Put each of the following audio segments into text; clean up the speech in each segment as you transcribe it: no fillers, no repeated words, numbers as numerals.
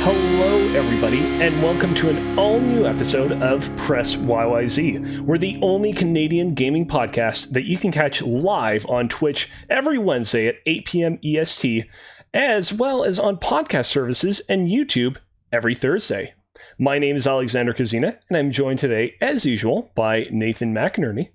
Hello, everybody, and welcome to an all-new episode of Press YYZ. We're the only Canadian gaming podcast that you can catch live on Twitch every Wednesday at 8 p.m. EST, as well as on podcast services and YouTube every Thursday. My name is Alexander Kazina, and I'm joined today, as usual, by Nathan McInerney.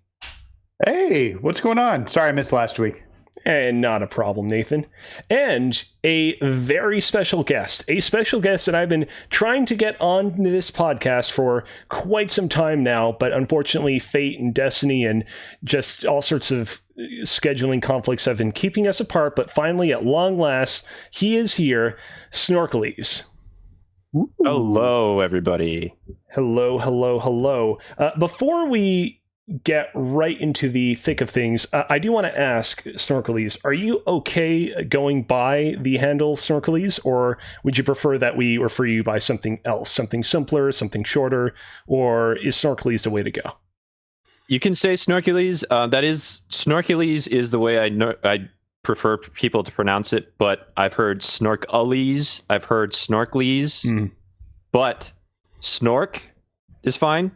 Hey, what's going on? Sorry I missed last week. And not a problem, Nathan. And a very special guest. A special guest that I've been trying to get on this podcast for quite some time now, but unfortunately fate and destiny and just all sorts of scheduling conflicts have been keeping us apart, but finally, at long last, he is here, Snorkulese. Hello, everybody. Hello. Before we get right into the thick of things, I do want to ask, Snorkulese, are you okay going by the handle Snorkulese, or would you prefer that we refer you by something else, something simpler, something shorter, or is Snorkulese the way to go? You can say Snorkulese. Snorkulese is the way I prefer people to pronounce it, but I've heard Snorkulese, I've heard Snorkulese, but Snork is fine.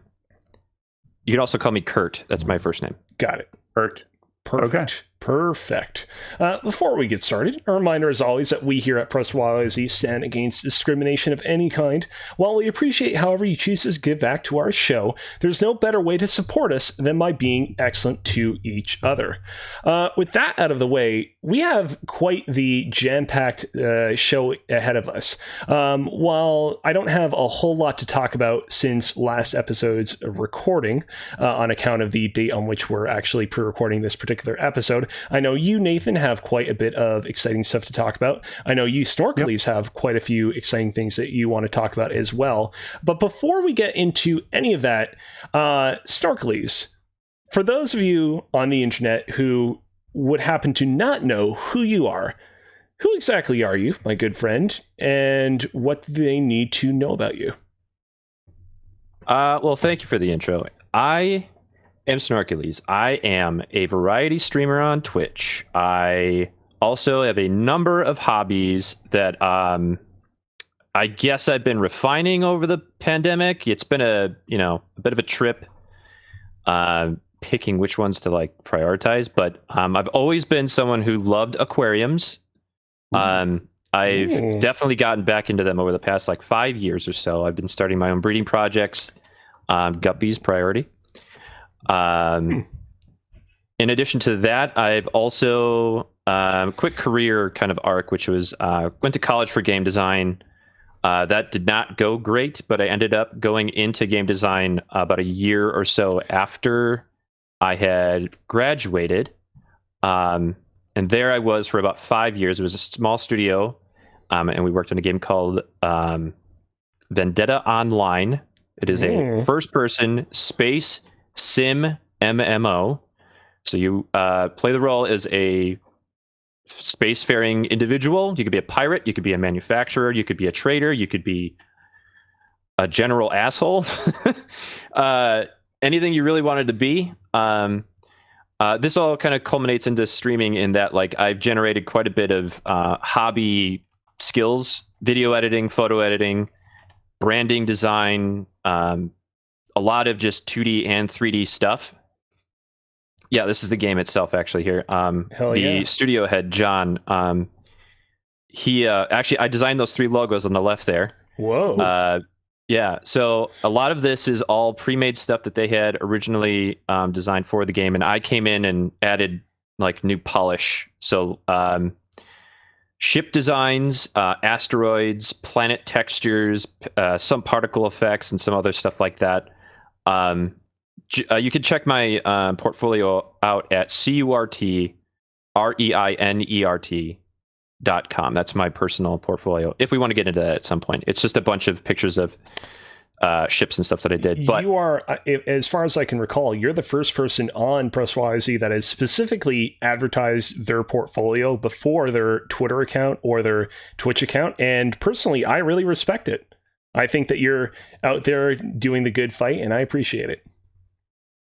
You can also call me Kurt. That's my first name. Got it. Kurt. Perfect. Okay. Perfect. Before we get started, a reminder as always that we here at Press YYZ stand against discrimination of any kind. While we appreciate however you choose to give back to our show, there's no better way to support us than by being excellent to each other. With that out of the way, we have quite the jam-packed show ahead of us. While I don't have a whole lot to talk about since last episode's recording, on account of the date on which we're actually pre-recording this particular episode, I know you, Nathan, have quite a bit of exciting stuff to talk about. I know you, Snorkulese, have quite a few exciting things that you want to talk about as well. But before we get into any of that, Snorkulese, for those of you on the internet who would happen to not know who you are, who exactly are you, my good friend, and what do they need to know about you? Well, thank you for the intro. I am Snorkulese. I am a variety streamer on Twitch. I also have a number of hobbies that I guess I've been refining over the pandemic. It's been a bit of a trip picking which ones to like prioritize, but I've always been someone who loved aquariums. I've definitely gotten back into them over the past like 5 years or so. I've been starting my own breeding projects. Guppies priority. In addition to that, I've also quick career kind of arc, which was went to college for game design. That did not go great, but I ended up going into game design about a year or so after I had graduated. And there I was for about 5 years. It was a small studio, and we worked on a game called Vendetta Online. It is a first-person space sim MMO. So you play the role as a spacefaring individual. You could be a pirate, you could be a manufacturer, you could be a trader, you could be a general asshole. Anything you really wanted to be. This all kind of culminates into streaming in that like I've generated quite a bit of hobby skills, video editing, photo editing, branding design, a lot of just 2D and 3D stuff. Yeah, this is the game itself actually here. The studio head, John, he actually, I designed those 3 logos on the left there. Whoa. Yeah, so a lot of this is all pre-made stuff that they had originally designed for the game, and I came in and added like new polish. So ship designs, asteroids, planet textures, some particle effects, and some other stuff like that. You can check my portfolio out at CURTREINERT.com. That's my personal portfolio. If we want to get into that at some point, it's just a bunch of pictures of ships and stuff that I did. But you are, as far as I can recall, you're the first person on Press YYZ that has specifically advertised their portfolio before their Twitter account or their Twitch account. And personally, I really respect it. I think that you're out there doing the good fight, and I appreciate it.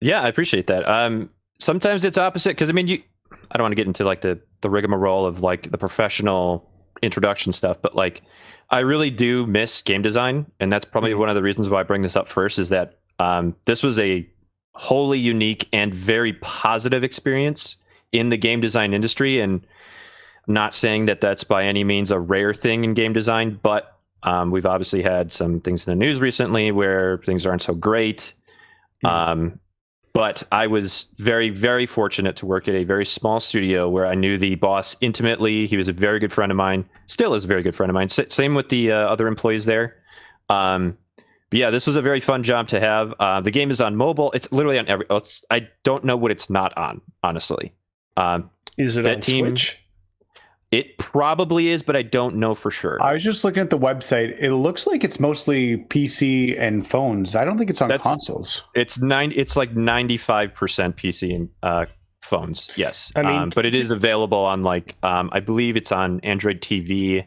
Yeah, I appreciate that. Sometimes it's opposite, because I mean, I don't want to get into like the rigmarole of like the professional introduction stuff, but like I really do miss game design, and that's probably one of the reasons why I bring this up first is that this was a wholly unique and very positive experience in the game design industry. And I'm not saying that that's by any means a rare thing in game design, but we've obviously had some things in the news recently where things aren't so great. But I was very, very fortunate to work at a very small studio where I knew the boss intimately. He was a very good friend of mine, still is a very good friend of mine. Same with the other employees there. But yeah, this was a very fun job to have. The game is on mobile. It's literally on I don't know what it's not on, honestly. Is it on Switch? It probably is, but I don't know for sure. I was just looking at the website. It looks like it's mostly PC and phones. I don't think it's on consoles. It's like 95% PC and phones. Yes, I mean, but it is available on like I believe it's on Android TV.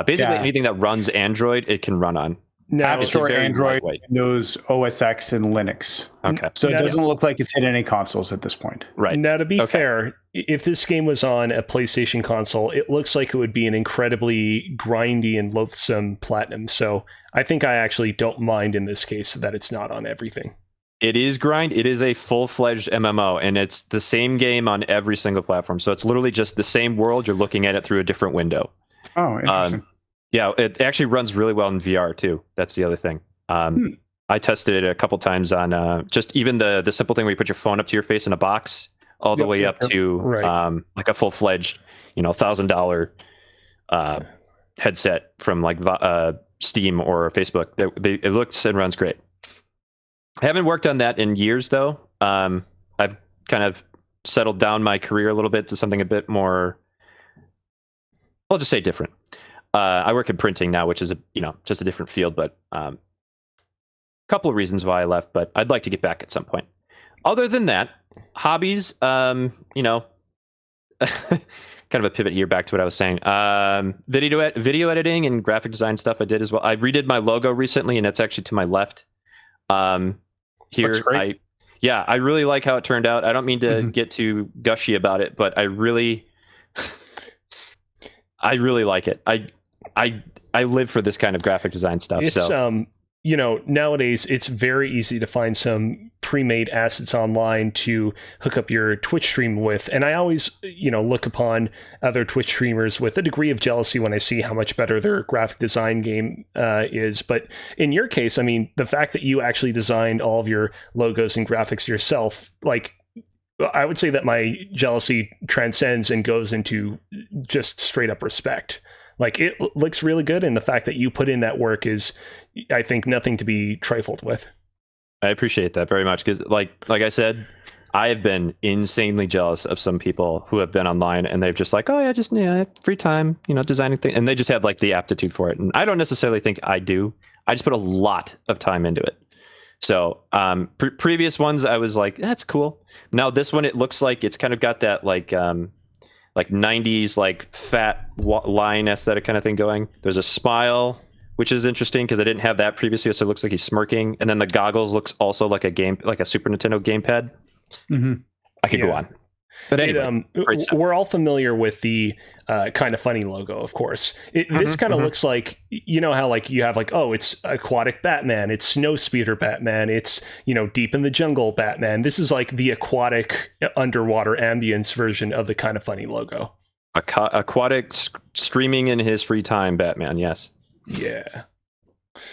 Basically anything that runs Android, it can run on. No, App Store, Android, Windows, OS X, and Linux. Okay. So it doesn't look like it's hit any consoles at this point. Right. Now, to be fair, if this game was on a PlayStation console, it looks like it would be an incredibly grindy and loathsome platinum. So I think I actually don't mind in this case that it's not on everything. It is grind. It is a full-fledged MMO, and it's the same game on every single platform. So it's literally just the same world. You're looking at it through a different window. Oh, interesting. Yeah, it actually runs really well in VR too. That's the other thing. I tested it a couple times on just even the simple thing where you put your phone up to your face in a box, all the way up to like a full-fledged, $1,000 headset from like Steam or Facebook. It looks and runs great. I haven't worked on that in years though. I've kind of settled down my career a little bit to something a bit more, I'll just say different. I work in printing now, which is just a different field, but a couple of reasons why I left, but I'd like to get back at some point. Other than that, hobbies, kind of a pivot here back to what I was saying. Video editing and graphic design stuff I did as well. I redid my logo recently, and it's actually to my left. Here, I really like how it turned out. I don't mean to get too gushy about it, but I really like it. I live for this kind of graphic design stuff. It's nowadays it's very easy to find some pre-made assets online to hook up your Twitch stream with, and I always look upon other Twitch streamers with a degree of jealousy when I see how much better their graphic design game is. But in your case, I mean, the fact that you actually designed all of your logos and graphics yourself, like, I would say that my jealousy transcends and goes into just straight up respect. Like, it looks really good, and the fact that you put in that work is, I think, nothing to be trifled with. I appreciate that very much, because like I said, I have been insanely jealous of some people who have been online and they've just like, oh yeah, free time, designing things, and they just have like the aptitude for it. And I don't necessarily think I do. I just put a lot of time into it. So previous ones, I was like, that's cool. Now this one, it looks like it's kind of got that like 90s like fat line aesthetic kind of thing going. There's a smile, which is interesting because I didn't have that previously, so it looks like he's smirking. And then the goggles looks also like a Super Nintendo gamepad. I could go on. But anyway, we're all familiar with the Kind of Funny logo, of course. This kind of looks like, how like you have like, oh, it's aquatic Batman, it's snow speeder Batman, it's deep in the jungle Batman. This is like the aquatic underwater ambience version of the Kind of Funny logo. Aquatic streaming in his free time Batman, yes. Yeah.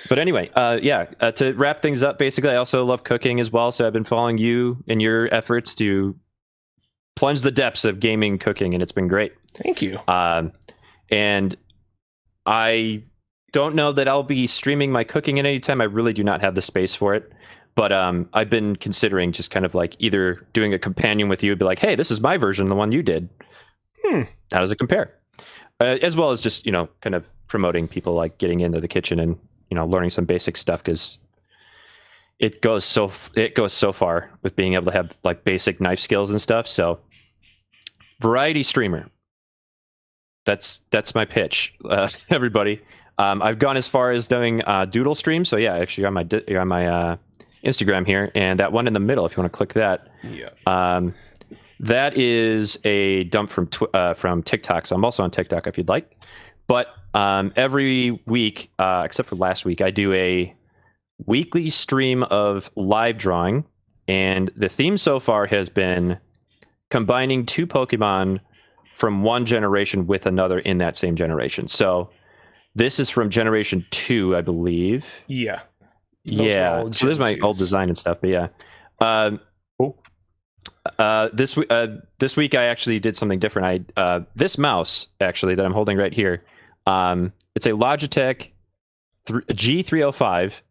But anyway, to wrap things up, basically, I also love cooking as well. So I've been following you in your efforts to plunge the depths of gaming cooking, and it's been great. Thank you. And I don't know that I'll be streaming my cooking at any time. I really do not have the space for it. But I've been considering just kind of like either doing a companion with you, be like, hey, this is my version, the one you did. How does it compare? As well as just, kind of promoting people like getting into the kitchen and, learning some basic stuff, because it goes so far with being able to have like basic knife skills and stuff. So variety streamer. That's my pitch, everybody. I've gone as far as doing doodle streams. So yeah, actually you're on my Instagram here, and that one in the middle, if you want to click that. Yeah. That is a dump from TikTok. So I'm also on TikTok if you'd like. But every week, except for last week, I do a weekly stream of live drawing. And the theme so far has been combining two Pokemon from one generation with another in that same generation. So this is from generation 2, I believe. Yeah. Yeah. So there's my old design and stuff. But yeah. This week I actually did something different. This mouse actually that I'm holding right here. It's a Logitech G305.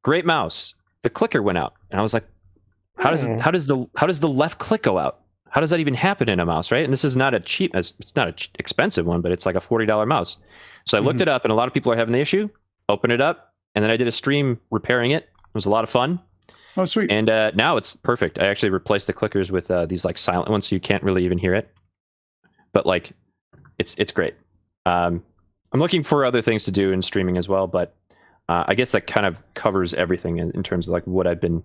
Great mouse. The clicker went out, and I was like, how does the left click go out? How does that even happen in a mouse, right? And this is not it's not an expensive one, but it's like a $40 mouse. So I looked it up, and a lot of people are having the issue. Open it up, and then I did a stream repairing it. It was a lot of fun. Oh, sweet. And now it's perfect. I actually replaced the clickers with these like silent ones, so you can't really even hear it. But like, it's great. I'm looking for other things to do in streaming as well, but I guess that kind of covers everything in terms of like what I've been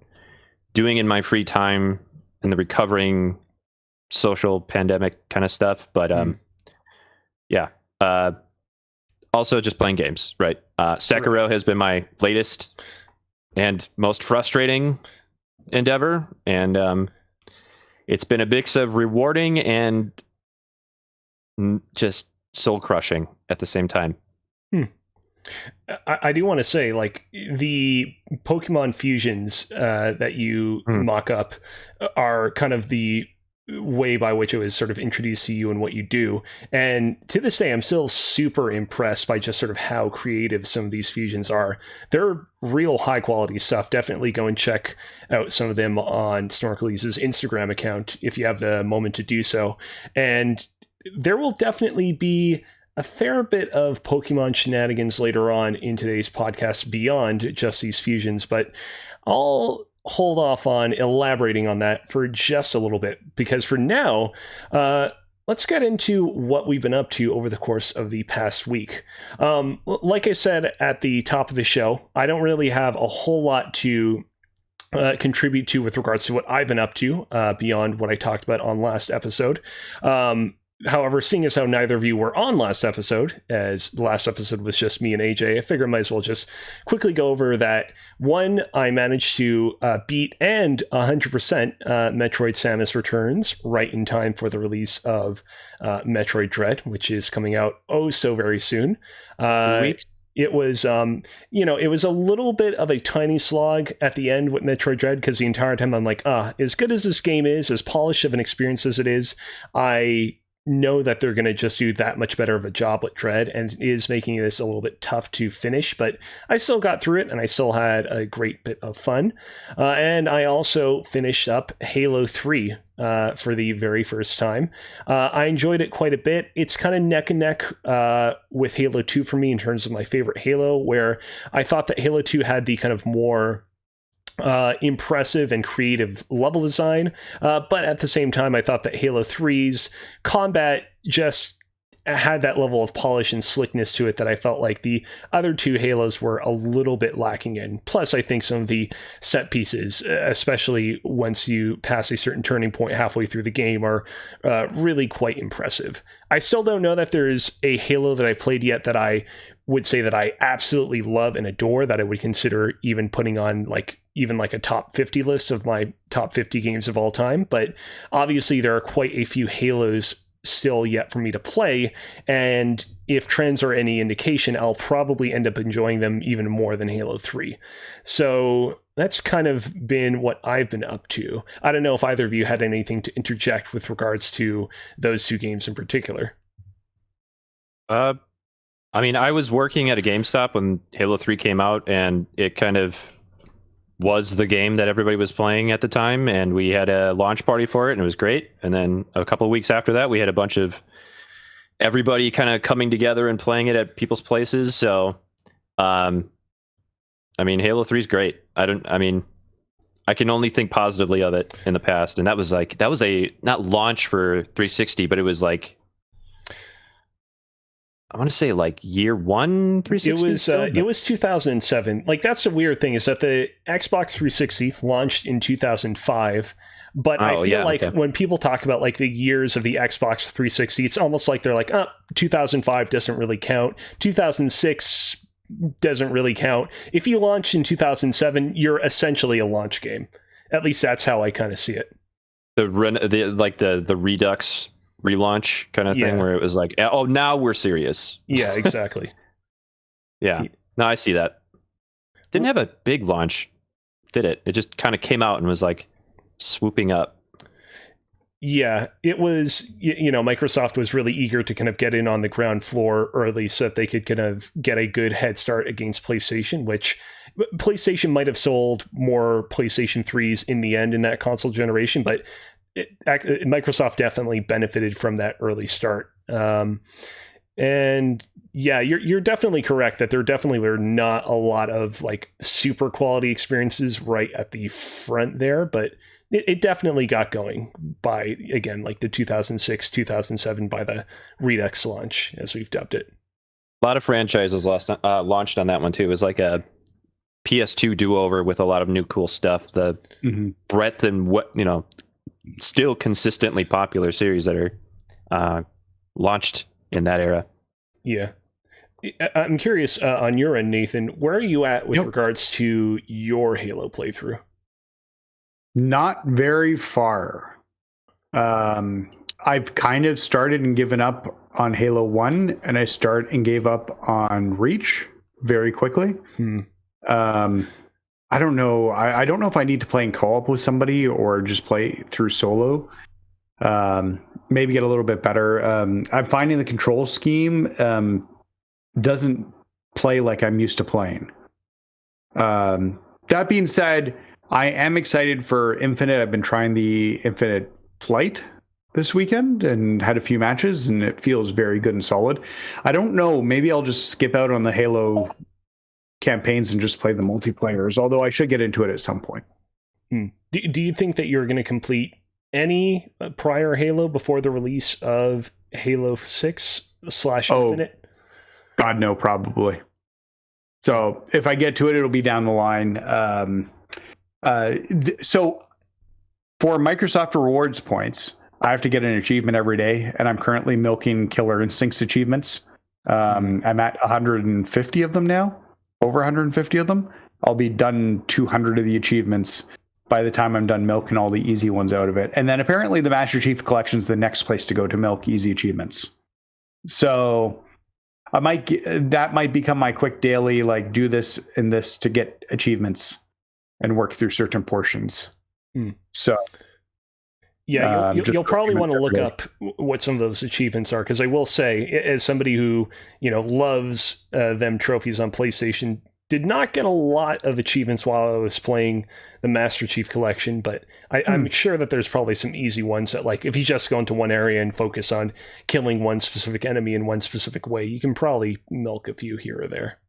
doing in my free time and the recovering social pandemic kind of stuff. But yeah. Also just playing games, right? Sekiro has been my latest and most frustrating endeavor, and it's been a mix of rewarding and just soul crushing at the same time. I do want to say, like, the Pokemon fusions that you mock up are kind of the way by which it was sort of introduced to you and what you do. And to this day, I'm still super impressed by just sort of how creative some of these fusions are. They're real high quality stuff. Definitely go and check out some of them on Snorkulese's Instagram account if you have the moment to do so. And there will definitely be a fair bit of Pokemon shenanigans later on in today's podcast beyond just these fusions, but I'll hold off on elaborating on that for just a little bit, because for now, let's get into what we've been up to over the course of the past week. Like I said at the top of the show, I don't really have a whole lot to contribute to with regards to what I've been up to beyond what I talked about on last episode. However, seeing as how neither of you were on last episode, as the last episode was just me and AJ, I figure I might as well just quickly go over that. One, I managed to beat and 100% Metroid Samus Returns right in time for the release of Metroid Dread, which is coming out oh so very soon. It was, it was a little bit of a tiny slog at the end with Metroid Dread, because the entire time I'm like, as good as this game is, as polished of an experience as it is, I know that they're going to just do that much better of a job with Dread, and it is making this a little bit tough to finish, but I still got through it, and I still had a great bit of fun. And I also finished up Halo 3 for the very first time. I enjoyed it quite a bit. It's kind of neck and neck with Halo 2 for me in terms of my favorite Halo, where I thought that Halo 2 had the kind of more impressive and creative level design, but at the same time I thought that Halo 3's combat just had that level of polish and slickness to it that I felt like the other two Halos were a little bit lacking in. Plus, I think some of the set pieces, especially once you pass a certain turning point halfway through the game, are really quite impressive. I still don't know that there's a Halo that I've played yet that I would say that I absolutely love and adore, that I would consider even putting on even a top 50 list of my top 50 games of all time. But obviously there are quite a few Halos still yet for me to play, and if trends are any indication, I'll probably end up enjoying them even more than Halo 3. So that's kind of been what I've been up to. I don't know if either of you had anything to interject with regards to those two games in particular. I mean, I was working at a GameStop when Halo 3 came out, and it kind of was the game that everybody was playing at the time, and we had a launch party for it, and it was great. And then a couple of weeks after that, we had a bunch of everybody kind of coming together and playing it at people's places. So, I mean, Halo 3 is great. I can only think positively of it in the past, and that was a not launch for 360, but it was like, I want to say like year one 360. It was 2007. Like, that's the weird thing, is that the Xbox 360 launched in 2005, But I feel when people talk about like the years of the Xbox 360, it's almost like they're like, 2005 doesn't really count. 2006 doesn't really count. If you launched in 2007, you're essentially a launch game. At least that's how I kind of see it. The Redux relaunch kind of thing, where it was like, oh, now we're serious. Yeah, exactly. Yeah, no, I see that. Didn't have a big launch, did it? It just kind of came out and was like swooping up. Yeah, it was, Microsoft was really eager to kind of get in on the ground floor early so that they could kind of get a good head start against PlayStation, which PlayStation might have sold more PlayStation 3s in the end in that console generation, but Microsoft definitely benefited from that early start. And yeah, you're definitely correct that there definitely were not a lot of like super quality experiences right at the front there, but it definitely got going by, again, like the 2006, 2007 by the Redux launch, as we've dubbed it. A lot of franchises launched on that one too. It was like a PS2 do-over with a lot of new cool stuff. The breadth and still consistently popular series that are launched in that era. Yeah. I'm curious on your end, Nathan, where are you at with regards to your Halo playthrough? Not very far. I've kind of started and given up on Halo 1, and I start and gave up on Reach very quickly. I don't know. I don't know if I need to play in co-op with somebody or just play through solo. Maybe get a little bit better. I'm finding the control scheme doesn't play like I'm used to playing. That being said, I am excited for Infinite. I've been trying the Infinite Flight this weekend and had a few matches, and it feels very good and solid. I don't know. Maybe I'll just skip out on the Halo campaigns and just play the multiplayers, although I should get into it at some point. Do you think that you're going to complete any prior Halo before the release of Halo 6/Infinite? God, no, probably. So if I get to it, it'll be down the line. So for Microsoft rewards points, I have to get an achievement every day, and I'm currently milking Killer Instincts achievements. I'm at 150 of them now, over 150 of them. I'll be done 200 of the achievements by the time I'm done milking all the easy ones out of it. And then apparently the Master Chief Collection is the next place to go to milk easy achievements. So that might become my quick daily, like do this and this to get achievements and work through certain portions. So yeah, you'll probably want to look up what some of those achievements are, because I will say, as somebody who loves them trophies on PlayStation, did not get a lot of achievements while I was playing the Master Chief Collection, but I'm sure that there's probably some easy ones that, like, if you just go into one area and focus on killing one specific enemy in one specific way, you can probably milk a few here or there.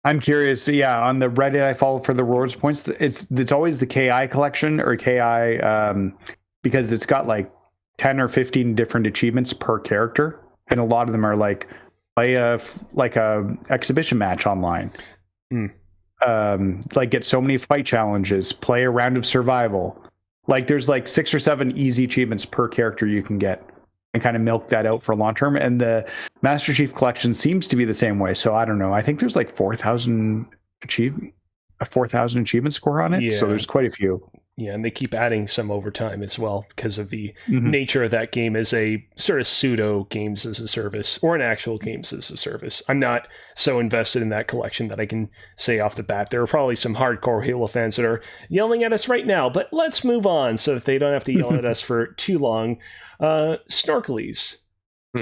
I'm curious. Yeah, on the Reddit I follow for the rewards points, it's always the KI collection or KI, because it's got like 10 or 15 different achievements per character, and a lot of them are like play a exhibition match online, like get so many fight challenges, play a round of survival. Like there's like 6 or 7 easy achievements per character you can get, and kind of milk that out for long term. And the Master Chief Collection seems to be the same way. So I don't know. I think there's like 4,000 achievement score on it. Yeah. So there's quite a few. Yeah, and they keep adding some over time as well because of the nature of that game as a sort of pseudo games as a service or an actual games as a service. I'm not so invested in that collection that I can say off the bat. There are probably some hardcore Halo fans that are yelling at us right now, but let's move on so that they don't have to yell at us for too long. Snorkulese.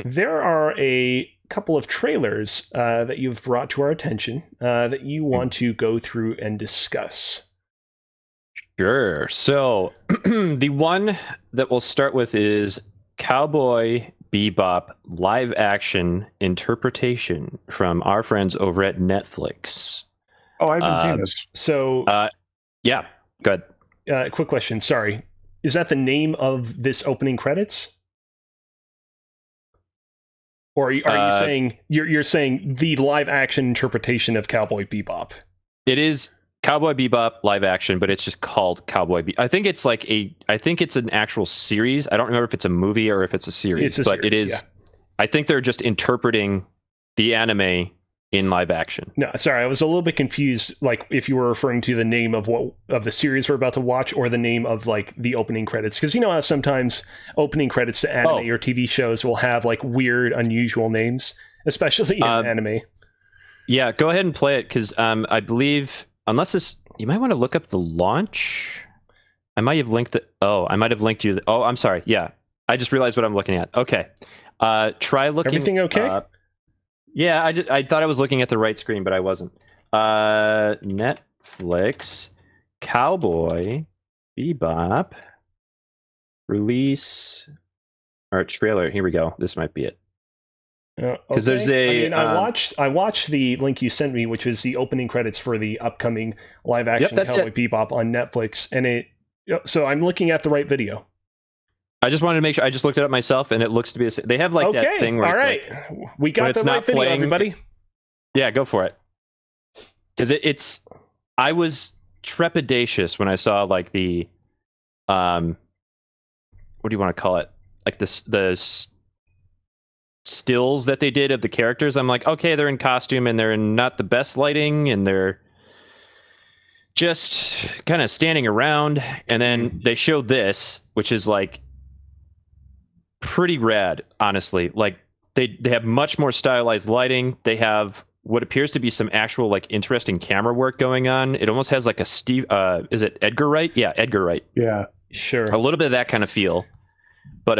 There are a couple of trailers that you've brought to our attention that you want to go through and discuss. Sure. So the one that we'll start with is Cowboy Bebop live action interpretation from our friends over at Netflix. Oh, I haven't seen this. So, yeah, good. Quick question. Sorry. Is that the name of this opening credits? Or are you saying you're saying the live action interpretation of Cowboy Bebop? It is Cowboy Bebop live action, but it's just called Cowboy Bebop. I think it's an actual series. I don't remember if it's a movie or if it's a series, but it is. Yeah. I think they're just interpreting the anime in live action. No, sorry, I was a little bit confused, like if you were referring to the name of the series we're about to watch or the name of like the opening credits, because you know how sometimes opening credits to anime or TV shows will have like weird, unusual names, especially in anime. Yeah, go ahead and play it, because I believe, unless this, you might want to look up the launch. I might have linked I might have linked you. Oh, I'm sorry. Yeah, I just realized what I'm looking at. Okay, try looking. Everything okay? Yeah, I thought I was looking at the right screen, but I wasn't. Netflix Cowboy Bebop release or trailer. Here we go. This might be it. Because there's a. I watched the link you sent me, which was the opening credits for the upcoming live action Cowboy Bebop on Netflix, and so I'm looking at the right video. I just wanted to make sure. I just looked it up myself, and it looks to be. They have like that thing where we got the right video, everybody. Yeah, go for it. Because it's. I was trepidatious when I saw like the, what do you want to call it? Like the stills that they did of the characters. I'm like, okay, they're in costume and they're in not the best lighting, and they're just kind of standing around, and then they showed this, which is like pretty rad, honestly. Like they have much more stylized lighting. They have what appears to be some actual like interesting camera work going on. It almost has like a Steve is it Edgar Wright? Yeah, Edgar Wright. Yeah, sure. A little bit of that kind of feel. But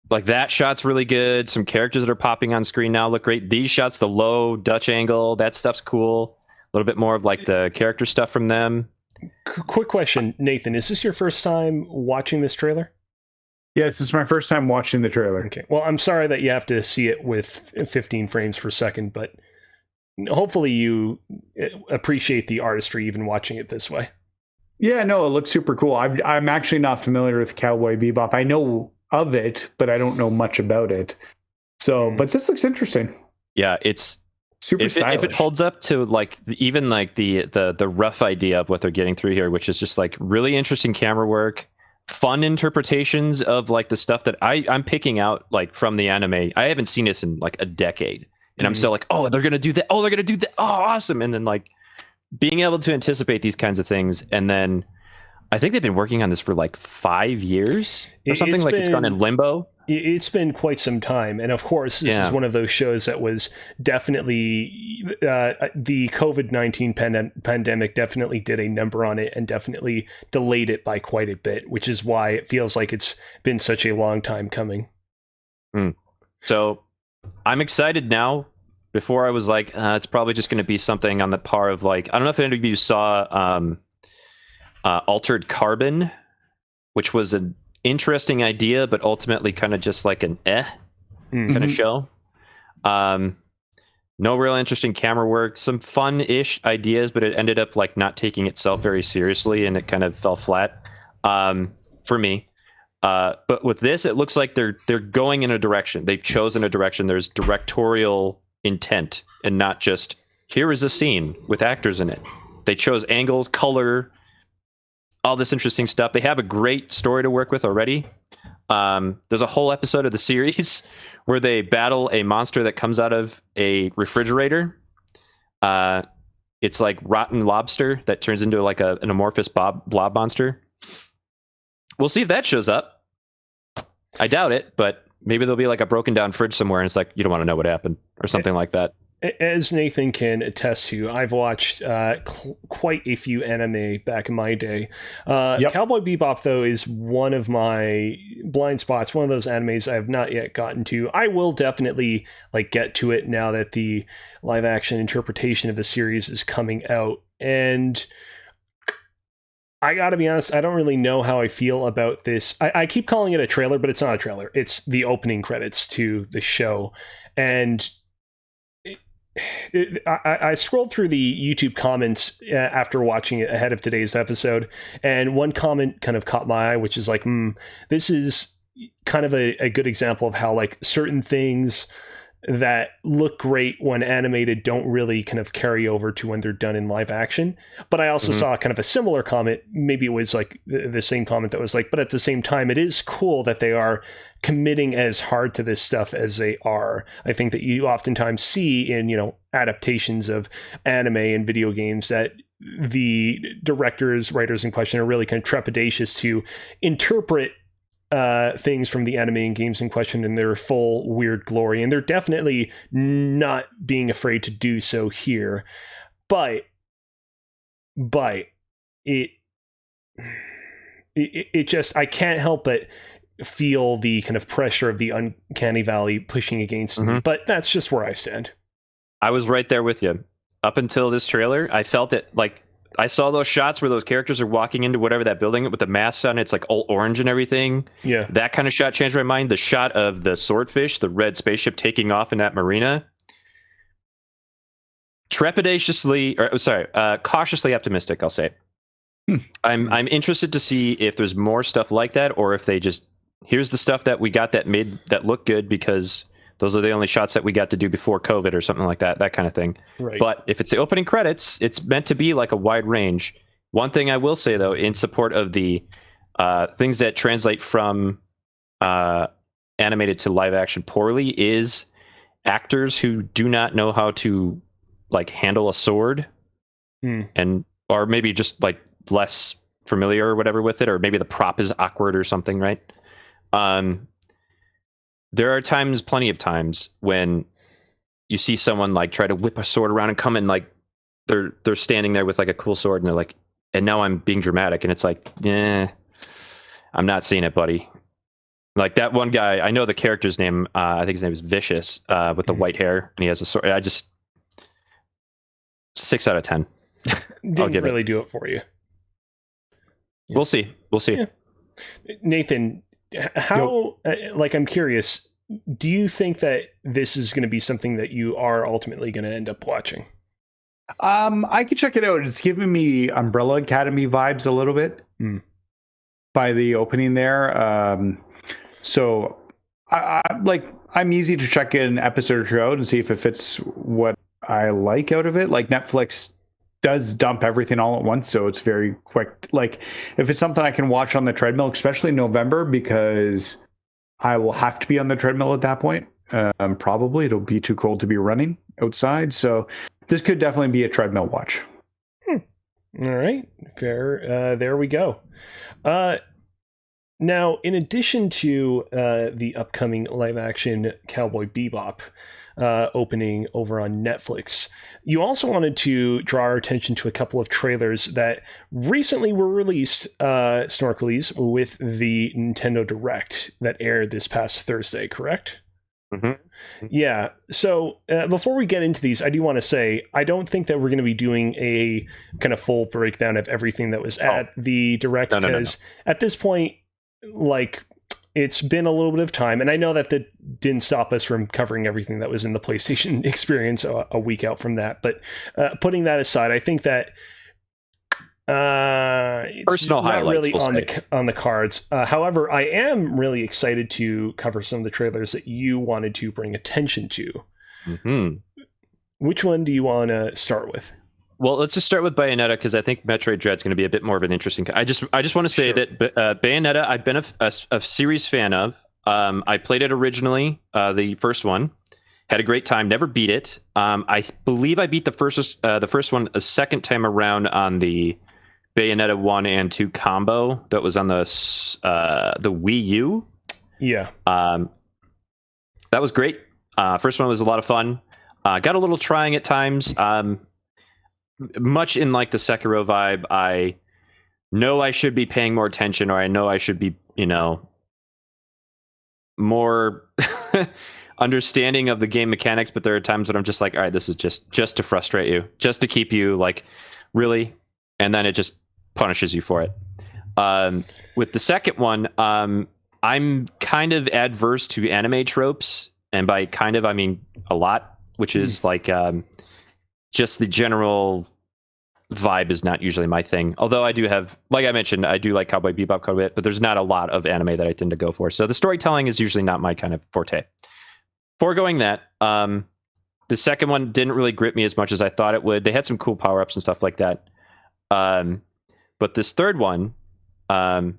like that shot's really good. Some characters that are popping on screen now look great. These shots, the low Dutch angle, that stuff's cool. A little bit more of like the character stuff from them. Quick question, Nathan, is this your first time watching this trailer? Yes, this is my first time watching the trailer. Okay. Well, I'm sorry that you have to see it with 15 frames per second, but hopefully you appreciate the artistry even watching it this way. Yeah, no, it looks super cool. I'm actually not familiar with Cowboy Bebop. I know of it, but I don't know much about it. So, but this looks interesting. Yeah, it's super stylish. If it holds up to like even like the rough idea of what they're getting through here, which is just like really interesting camera work, fun interpretations of like the stuff that I'm picking out like from the anime. I haven't seen this in like a decade, and I'm still like, oh, they're gonna do that. Oh, they're gonna do that. Oh, awesome! And then like being able to anticipate these kinds of things, and then I think they've been working on this for like 5 years or something. It's gone in limbo. It's been quite some time, and of course, this is one of those shows that was definitely the COVID-19 pandemic definitely did a number on it, and definitely delayed it by quite a bit, which is why it feels like it's been such a long time coming. So I'm excited now. Before I was like, it's probably just going to be something on the par of like, I don't know if any of you saw Altered Carbon, which was an interesting idea, but ultimately kind of just like an kind of show. No real interesting camera work, some fun-ish ideas, but it ended up like not taking itself very seriously, and it kind of fell flat for me. But with this, it looks like they're going in a direction. They've chosen a direction. There's directorial intent, and not just here is a scene with actors in it. They chose angles, color, all this interesting stuff. They have a great story to work with already. There's a whole episode of the series where they battle a monster that comes out of a refrigerator. It's like rotten lobster that turns into like an amorphous blob monster. We'll see if that shows up. I doubt it, but maybe there'll be like a broken down fridge somewhere, and it's like, you don't want to know what happened or something like that. As Nathan can attest to, I've watched quite a few anime back in my day. Cowboy Bebop, though, is one of my blind spots, one of those animes I have not yet gotten to. I will definitely like get to it now that the live action interpretation of the series is coming out. And I gotta be honest, I don't really know how I feel about this. I keep calling it a trailer, but it's not a trailer. It's the opening credits to the show. And I scrolled through the YouTube comments after watching it ahead of today's episode, and one comment kind of caught my eye, which is like, this is kind of a good example of how like certain things that look great when animated don't really kind of carry over to when they're done in live action. But I also saw kind of a similar comment. Maybe it was like the same comment that was like, but at the same time, it is cool that they are committing as hard to this stuff as they are. I think that you oftentimes see in, adaptations of anime and video games that the directors, writers in question are really kind of trepidatious to interpret things from the anime and games in question in their full weird glory, and they're definitely not being afraid to do so here. But it just, I can't help but feel the kind of pressure of the uncanny valley pushing against me. But that's just where I stand. I was right there with you. Up until this trailer, I felt it like I saw those shots where those characters are walking into whatever that building with the masks on. It's like all orange and everything. Yeah. That kind of shot changed my mind. The shot of the swordfish, the red spaceship taking off in that marina. Cautiously optimistic, I'll say. I'm interested to see if there's more stuff like that, or if they just, here's the stuff that we got that looked good because those are the only shots that we got to do before COVID or something like that kind of thing. Right. But if it's the opening credits, it's meant to be like a wide range. One thing I will say, though, in support of the things that translate from animated to live action poorly, is actors who do not know how to like handle a sword or maybe just like less familiar or whatever with it, or maybe the prop is awkward or something, right? There are plenty of times when you see someone like try to whip a sword around and come in, like they're standing there with like a cool sword and they're like, and now I'm being dramatic, and it's like, I'm not seeing it, buddy. Like that one guy, I know the character's name. I think his name is Vicious, with the white hair, and he has a sword. 6 out of 10. Didn't really do it for you. Yeah. We'll see. Yeah. Nathan, how, I'm curious, do you think that this is going to be something that you are ultimately going to end up watching? I could check it out. It's giving me Umbrella Academy vibes a little bit by the opening there. So I'm easy to check an episode or two out and see if it fits what I like out of it. Like Netflix does dump everything all at once, so it's very quick. Like if it's something I can watch on the treadmill, especially in November, because I will have to be on the treadmill at that point. Probably it'll be too cold to be running outside, so this could definitely be a treadmill watch. All right, fair. There we go. Now, in addition to the upcoming live-action Cowboy Bebop opening over on Netflix, you also wanted to draw our attention to a couple of trailers that recently were released, Snorkulese, with the Nintendo Direct that aired this past Thursday, correct? Mm-hmm. Yeah. So before we get into these, I do want to say, I don't think that we're going to be doing a kind of full breakdown of everything that was at the Direct, because at this point, like, it's been a little bit of time, and I know that didn't stop us from covering everything that was in the PlayStation experience a week out from that. But putting that aside, I think that it's personal highlights really on the cards. However, I am really excited to cover some of the trailers that you wanted to bring attention to. Mm-hmm. Which one do you want to start with? Well, let's just start with Bayonetta, because I think Metroid Dread's going to be a bit more of an interesting. I just want to say that Bayonetta, I've been a series fan of. I played it originally, the first one, had a great time. Never beat it. I believe I beat the first one a second time around on the Bayonetta 1 and 2 combo that was on the Wii U. Yeah. That was great. First one was a lot of fun. Got a little trying at times. Much in like the Sekiro vibe, I know I should be paying more attention, or I know I should be, more understanding of the game mechanics, but there are times when I'm just like, all right, this is just to frustrate you, just to keep you like, really, and then it just punishes you for it. With the second one, I'm kind of adverse to anime tropes, and by kind of I mean a lot, which is like just the general vibe is not usually my thing. Although I do have, like I mentioned, I do like Cowboy Bebop quite a bit, but there's not a lot of anime that I tend to go for. So the storytelling is usually not my kind of forte. foregoing that, the second one didn't really grip me as much as I thought it would. They had some cool power-ups and stuff like that. But this third one, I'm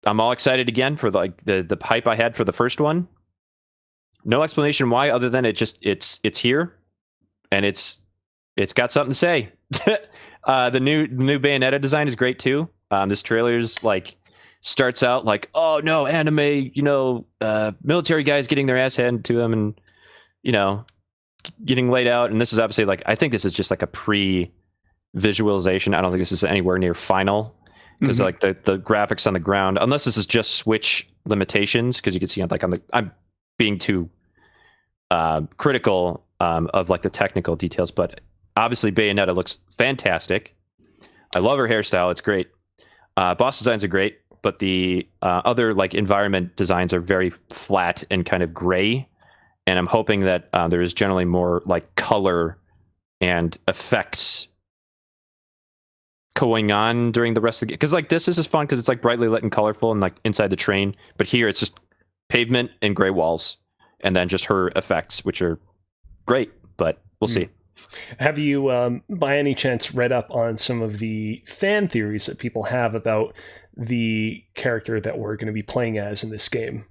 all excited again for like the hype I had for the first one. No explanation why, other than it's here, and it's got something to say. The new Bayonetta design is great too. This trailer's like starts out like, oh no, anime, military guys getting their ass handed to them, and getting laid out. And this is obviously like, I think this is just like a pre-visualization. I don't think this is anywhere near final, because like the graphics on the ground, unless this is just Switch limitations, because you can see like I'm being too critical of like the technical details, but obviously Bayonetta looks fantastic. I love her hairstyle. It's great. Boss designs are great, but the other like environment designs are very flat and kind of gray. And I'm hoping that there is generally more like color and effects going on during the rest of the game. Because like this is just fun because it's like brightly lit and colorful and like inside the train. But here it's just pavement and gray walls, and then just her effects, which are great. But we'll see. Have you, by any chance, read up on some of the fan theories that people have about the character that we're going to be playing as in this game,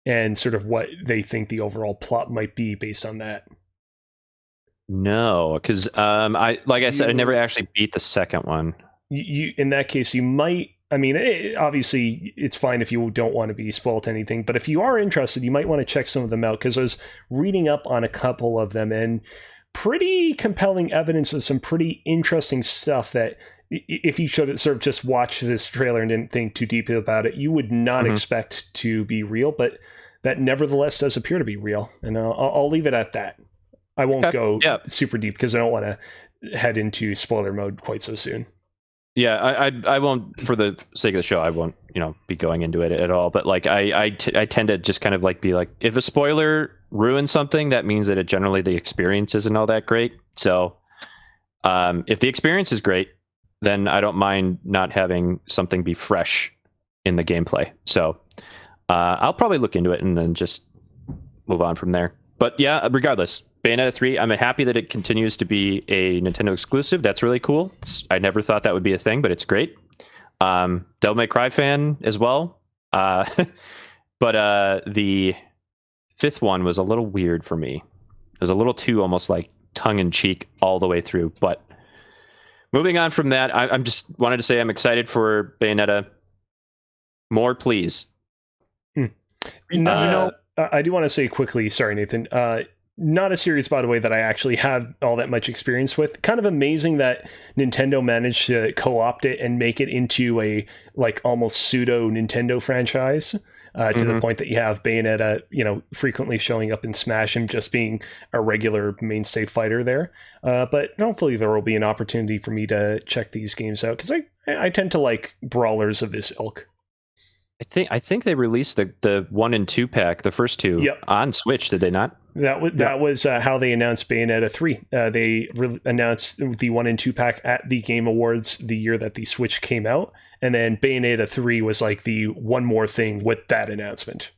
and sort of what they think the overall plot might be based on that? No, because I never actually beat the second one. You in that case, you might. I mean, obviously, it's fine if you don't want to be spoiled anything, but if you are interested, you might want to check some of them out, because I was reading up on a couple of them, and pretty compelling evidence of some pretty interesting stuff that if you should sort of just watch this trailer and didn't think too deeply about it, you would not expect to be real, but that nevertheless does appear to be real. And I'll leave it at that. I won't go super deep because I don't want to head into spoiler mode quite so soon. Yeah, I won't, for the sake of the show, I won't, be going into it at all. But like, I tend to just kind of like be like, if a spoiler ruins something, that means that generally the experience isn't all that great. So, if the experience is great, then I don't mind not having something be fresh in the gameplay. So, I'll probably look into it and then just move on from there. But yeah, regardless, Bayonetta 3, I'm happy that it continues to be a Nintendo exclusive. That's really cool. I never thought that would be a thing, but it's great. Devil May Cry fan as well. But the fifth one was a little weird for me. It was a little too almost like tongue-in-cheek all the way through. But moving on from that, I'm just wanted to say I'm excited for Bayonetta. More, please. I do want to say quickly, sorry, Nathan, not a series, by the way, that I actually have all that much experience with. Kind of amazing that Nintendo managed to co-opt it and make it into a like almost pseudo Nintendo franchise, to the point that you have Bayonetta, frequently showing up in Smash and just being a regular mainstay fighter there. But hopefully there will be an opportunity for me to check these games out, because I tend to like brawlers of this ilk. I think they released the 1 and 2 pack, the first two, on Switch, did they not? That was how they announced Bayonetta 3. They announced the 1 and 2 pack at the Game Awards the year that the Switch came out, and then Bayonetta 3 was like the one more thing with that announcement.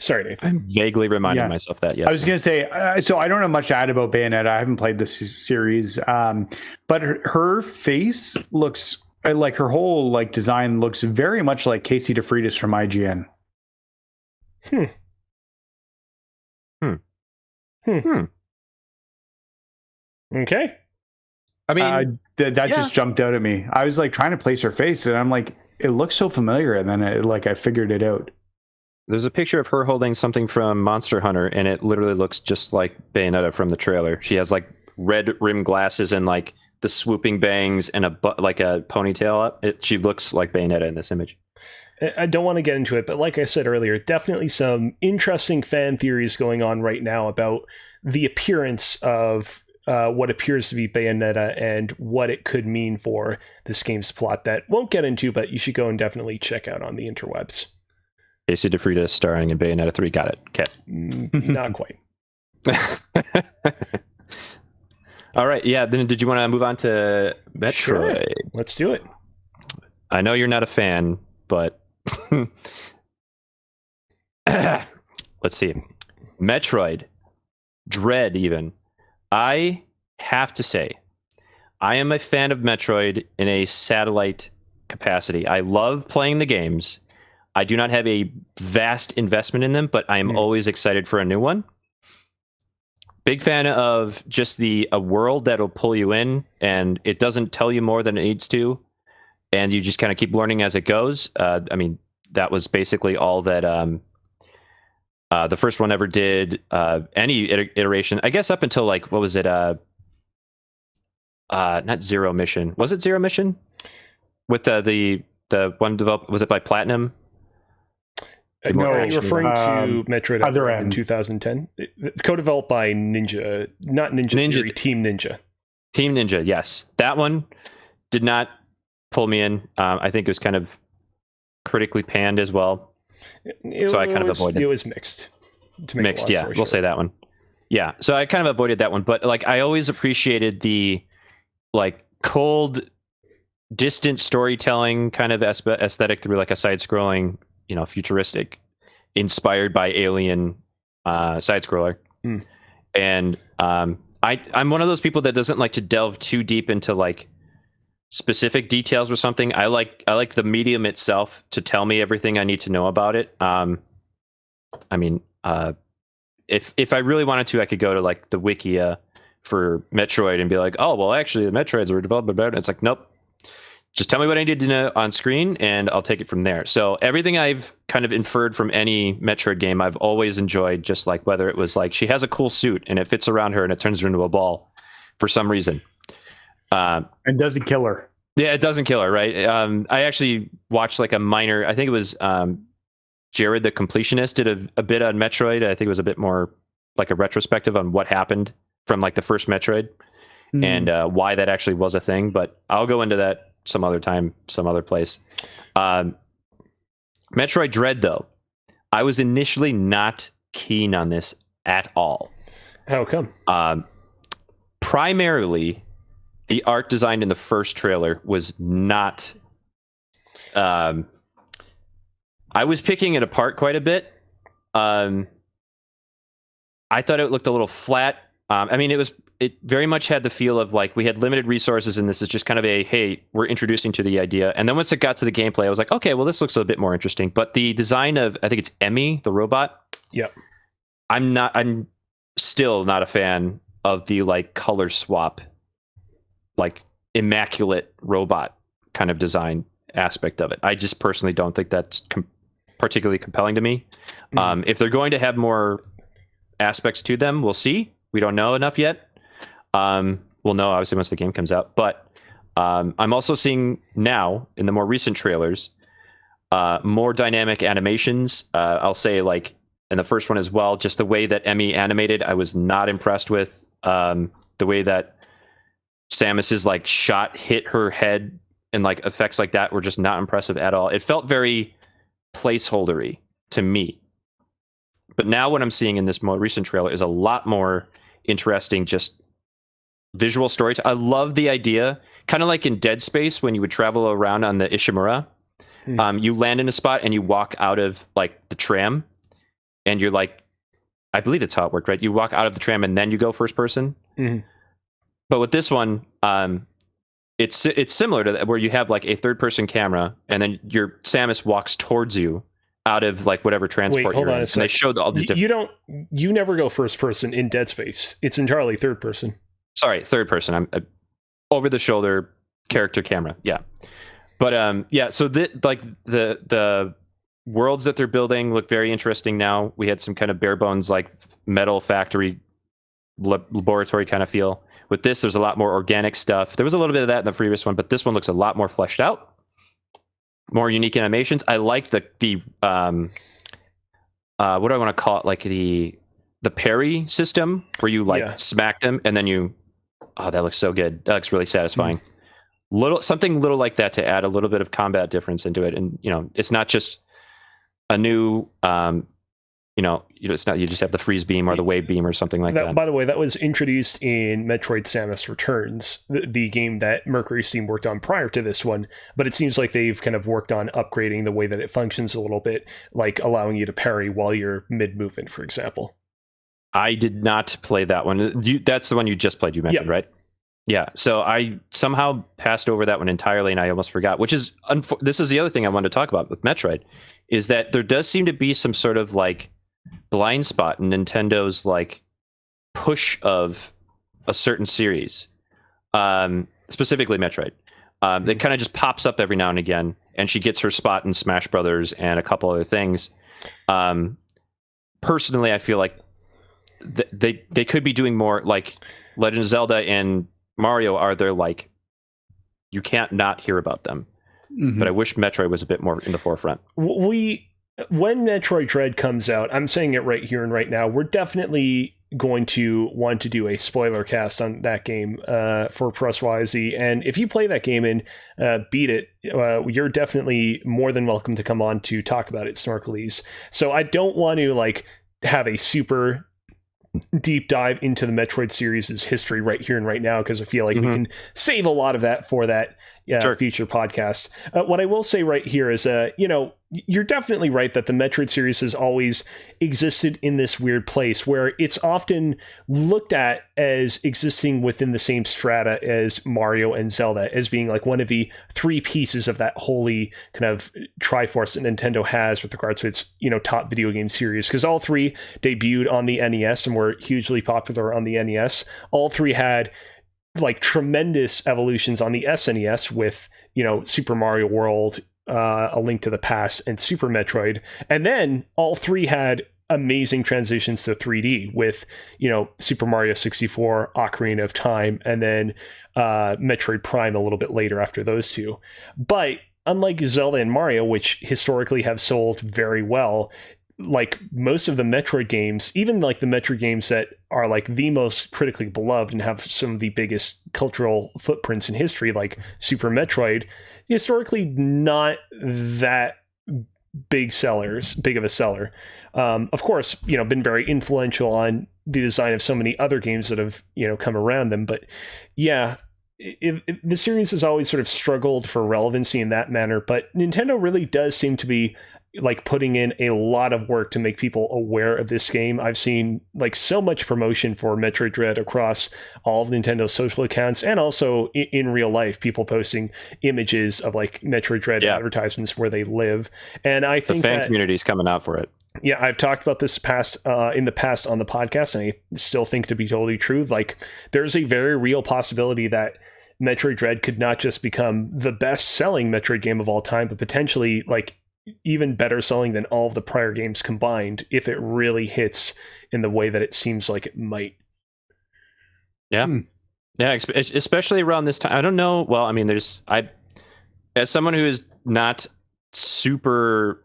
Sorry, Nathan. I'm vaguely reminding myself that, yes. I was going to say, so I don't know much to add about Bayonetta. I haven't played this series, but her face looks... like her whole like design looks very much like Casey DeFreitas from IGN. Okay. I mean, that just jumped out at me. I was like trying to place her face, and I'm like, it looks so familiar, and then I figured it out. There's a picture of her holding something from Monster Hunter, and it literally looks just like Bayonetta from the trailer. She has like red rimmed glasses and like the swooping bangs and a ponytail up. She looks like Bayonetta in this image. I don't want to get into it, but like I said earlier, definitely some interesting fan theories going on right now about the appearance of what appears to be Bayonetta and what it could mean for this game's plot that won't get into, but you should go and definitely check out on the interwebs. Casey DeFreitas starring in Bayonetta 3. Got it. Okay. Not quite. All right. Yeah. Then did you want to move on to Metroid? Sure. Let's do it. I know you're not a fan, but let's see, Metroid, Dread. Even I have to say, I am a fan of Metroid in a satellite capacity. I love playing the games. I do not have a vast investment in them, but I am always excited for a new one. Big fan of just a world that'll pull you in, and it doesn't tell you more than it needs to, and you just kind of keep learning as it goes. I mean, that was basically all that the first one ever did. Any iteration, I guess, up until like, what was it? Not Zero Mission. Was it Zero Mission? With the one developed, was it by Platinum? No, are you referring to Metroid Other in 2010? Co-developed by Ninja, not Ninja Theory, Team Ninja. Team Ninja, yes. That one did not pull me in. I think it was kind of critically panned as well. So I kind of avoided it. It was mixed. Mixed, yeah. We'll say that one. Yeah, so I kind of avoided that one. But like, I always appreciated the like cold, distant storytelling kind of aesthetic through like a side-scrolling, futuristic, inspired by Alien side scroller. And I'm one of those people that doesn't like to delve too deep into like specific details or something. I like the medium itself to tell me everything I need to know about it. I mean, if I really wanted to, I could go to like the Wikia for Metroid and be like, oh well, actually the Metroids were developed by Bayonetta. It's like, nope. Just tell me what I need to know on screen, and I'll take it from there. So everything I've kind of inferred from any Metroid game, I've always enjoyed. Just like whether it was like she has a cool suit and it fits around her and it turns her into a ball for some reason, and doesn't kill her. Yeah, it doesn't kill her, right? I actually watched like a minor. I think it was Jared the Completionist did a bit on Metroid. I think it was a bit more like a retrospective on what happened from like the first Metroid and why that actually was a thing. But I'll go into that some other time, some other place. Metroid Dread, though, I was initially not keen on this at all. How come? Primarily, the art design in the first trailer was not... I was picking it apart quite a bit. I thought it looked a little flat. I mean, it very much had the feel of like we had limited resources and this is just kind of hey, we're introducing to the idea. And then once it got to the gameplay, I was like, okay, well, this looks a bit more interesting. But the design of, I think it's Emmy, the robot. Yep. I'm still not a fan of the like color swap, like immaculate robot kind of design aspect of it. I just personally don't think that's particularly compelling to me. If they're going to have more aspects to them, we'll see. We don't know enough yet. We'll know obviously once the game comes out. But I'm also seeing now in the more recent trailers more dynamic animations. I'll say like in the first one as well, just the way that Emmy animated, I was not impressed with. The way that Samus's like shot hit her head and like effects like that were just not impressive at all. It felt very placeholdery to me. But now what I'm seeing in this more recent trailer is a lot more interesting, just visual story. I love the idea, kind of like in Dead Space when you would travel around on the Ishimura. You land in a spot and you walk out of like the tram and you're like, I believe that's how it worked, right? You walk out of the tram and then you go first person. But with this one, it's similar to that, where you have like a third person camera and then your Samus walks towards you out of like whatever transport you're in. And they showed all these different... You never go first person in Dead Space. It's entirely third person. Sorry, third person. I'm over the shoulder character camera. Yeah. But yeah, so the worlds that they're building look very interesting now. We had some kind of bare bones like metal factory laboratory kind of feel. With this, there's a lot more organic stuff. There was a little bit of that in the previous one, but this one looks a lot more fleshed out. More unique animations. I like the what do I want to call it? Like the parry system where you like smack them and then you. Oh, that looks so good. That looks really satisfying. Something little like that to add a little bit of combat difference into it, and it's not just a new it's not, you just have the freeze beam or the wave beam or something like that. By the way, that was introduced in Metroid Samus Returns, the game that Mercury Steam worked on prior to this one, but it seems like they've kind of worked on upgrading the way that it functions a little bit, like allowing you to parry while you're mid-movement, for example. I did not play that one. That's the one you just played, you mentioned, right? Yeah, so I somehow passed over that one entirely, and I almost forgot, which is, this is the other thing I wanted to talk about with Metroid, is that there does seem to be some sort of like blind spot in Nintendo's like push of a certain series, specifically Metroid. It kind of just pops up every now and again, and she gets her spot in Smash Brothers and a couple other things. Personally, I feel like they could be doing more. Like Legend of Zelda and Mario are there, like you can't not hear about them. Mm-hmm. But I wish Metroid was a bit more in the forefront. When Metroid Dread comes out, I'm saying it right here and right now, we're definitely going to want to do a spoiler cast on that game for Press YYZ. And if you play that game and beat it, you're definitely more than welcome to come on to talk about it, Snorkulese. So I don't want to like have a super deep dive into the Metroid series' history right here and right now, because I feel like we can save a lot of that for that future podcast. What I will say right here is, you're definitely right that the Metroid series has always existed in this weird place where it's often looked at as existing within the same strata as Mario and Zelda, as being like one of the three pieces of that holy kind of triforce that Nintendo has with regards to its, top video game series. Because all three debuted on the NES and were hugely popular on the NES. All three had like tremendous evolutions on the SNES with, Super Mario World, A Link to the Past, and Super Metroid. And then all three had amazing transitions to 3D with, Super Mario 64, Ocarina of Time, and then Metroid Prime a little bit later after those two. But unlike Zelda and Mario, which historically have sold very well, like most of the Metroid games, even like the Metroid games that are like the most critically beloved and have some of the biggest cultural footprints in history, like Super Metroid, historically not that big of a seller. Of course, been very influential on the design of so many other games that have, come around them. But yeah, the series has always sort of struggled for relevancy in that manner. But Nintendo really does seem to be like putting in a lot of work to make people aware of this game. I've seen like so much promotion for Metroid Dread across all of Nintendo's social accounts, and also in real life, people posting images of like Metroid Dread advertisements where they live. And I think the fan community's coming out for it. Yeah, I've talked about this in the past on the podcast, and I still think to be totally true. Like, there's a very real possibility that Metroid Dread could not just become the best-selling Metroid game of all time, but potentially like even better selling than all of the prior games combined if it really hits in the way that it seems like it might. Yeah. Yeah, especially around this time. I don't know. Well, I mean, as someone who is not super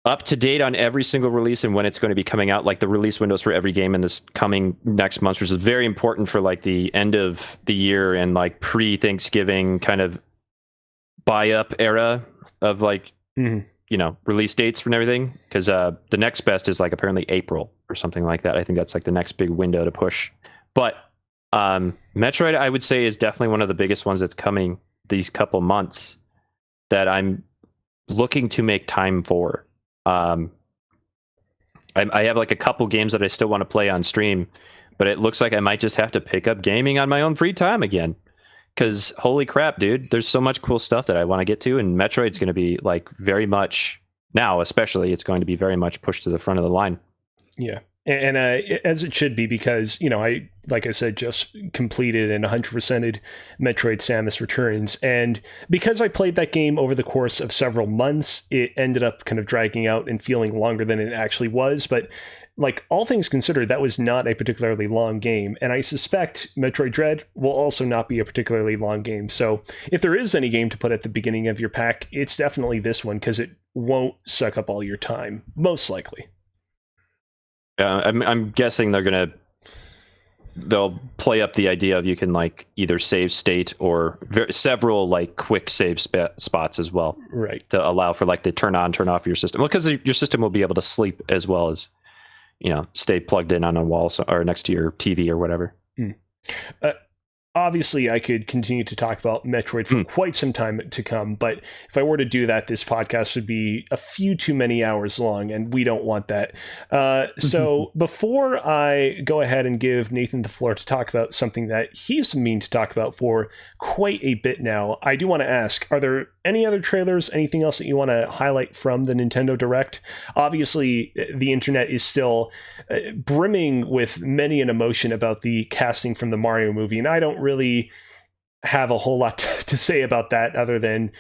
up to date on every single release and when it's going to be coming out, like the release windows for every game in this coming next month, which is very important for like the end of the year and like pre-Thanksgiving kind of buy up era of like release dates and everything, because the next best is like apparently April or something like that. I think that's like the next big window to push. But Metroid, I would say, is definitely one of the biggest ones that's coming these couple months that I'm looking to make time for. I have like a couple games that I still want to play on stream, but it looks like I might just have to pick up gaming on my own free time again. Because holy crap, dude, there's so much cool stuff that I want to get to, and Metroid's going to be like very much now, especially, it's going to be very much pushed to the front of the line. Yeah. And as it should be, because, I, like I said, just completed and 100%ed Metroid Samus Returns. And because I played that game over the course of several months, it ended up kind of dragging out and feeling longer than it actually was. But like, all things considered, that was not a particularly long game. And I suspect Metroid Dread will also not be a particularly long game. So if there is any game to put at the beginning of your pack, it's definitely this one, because it won't suck up all your time, most likely. I'm guessing they're going to they'll play up the idea of you can like either save state or several like quick save spots as well, right, to allow for like the turn on turn off your system. Well, because your system will be able to sleep as well as, you know, stay plugged in on a wall or next to your TV or whatever. Obviously, I could continue to talk about Metroid for quite some time to come, but if I were to do that, this podcast would be a few too many hours long, and we don't want that. So before I go ahead and give Nathan the floor to talk about something that he's mean to talk about for quite a bit now, I do want to ask, are there any other trailers, anything else that you want to highlight from the Nintendo Direct? Obviously, the internet is still brimming with many an emotion about the casting from the Mario movie, and I don't really have a whole lot to say about that other than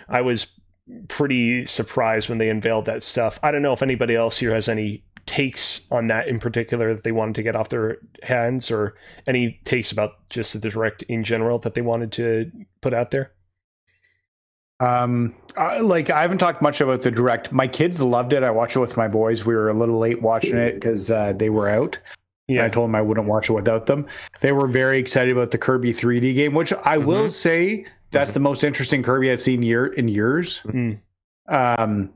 I was pretty surprised when they unveiled that stuff. I don't know if anybody else here has any takes on that in particular that they wanted to get off their hands, or any takes about just the Direct in general that they wanted to put out there. Like, I haven't talked much about the Direct. My kids loved it. I watched it with my boys. We were a little late watching it because they were out. Yeah, I told them I wouldn't watch it without them. They were very excited about the Kirby 3D game, which I will say that's the most interesting Kirby I've seen in years. I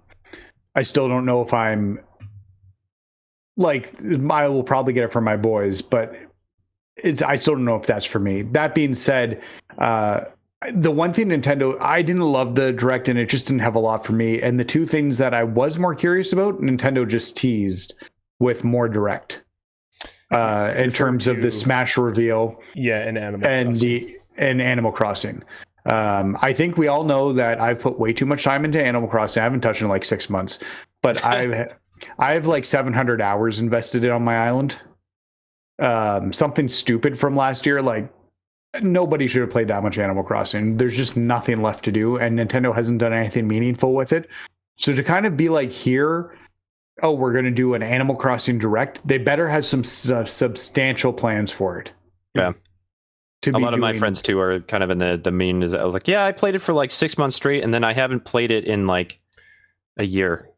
still don't know if I'm like, I will probably get it for my boys, but I still don't know if that's for me. That being said, the one thing Nintendo, I didn't love the Direct, and it just didn't have a lot for me. And the two things that I was more curious about, Nintendo just teased with more Direct. In terms of the Smash reveal, and Animal Crossing. I think we all know that I've put way too much time into Animal Crossing. I haven't touched it in like 6 months, but I have like 700 hours invested in on my island. Something stupid from last year. Like, nobody should have played that much Animal Crossing. There's just nothing left to do, and Nintendo hasn't done anything meaningful with it. So to kind of be like, here, oh, we're going to do an Animal Crossing Direct, they better have some substantial plans for it. Yeah. A lot of my friends too are kind of in the mean. I was like, yeah, I played it for like 6 months straight, and then I haven't played it in like a year.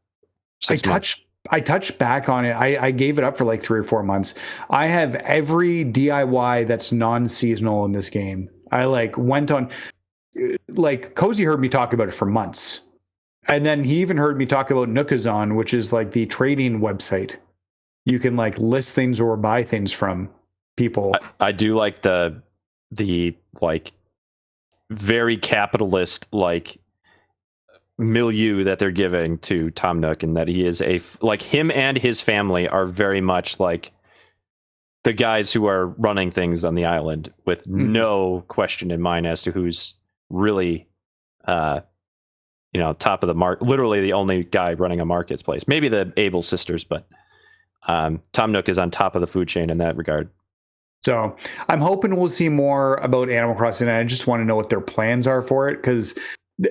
I touched back on it. I gave it up for like 3 or 4 months. I have every DIY that's non-seasonal in this game. I like went on, like, Kozi heard me talk about it for months. And then he even heard me talk about Nookazon, which is like the trading website. You can like list things or buy things from people. I do like the like very capitalist like milieu that they're giving to Tom Nook, and that he is like, him and his family are very much like the guys who are running things on the island, with no question in mind as to who's really top of the market, literally the only guy running a marketplace. Maybe the Able sisters, but Tom Nook is on top of the food chain in that regard. So I'm hoping we'll see more about Animal Crossing, and I just want to know what their plans are for it.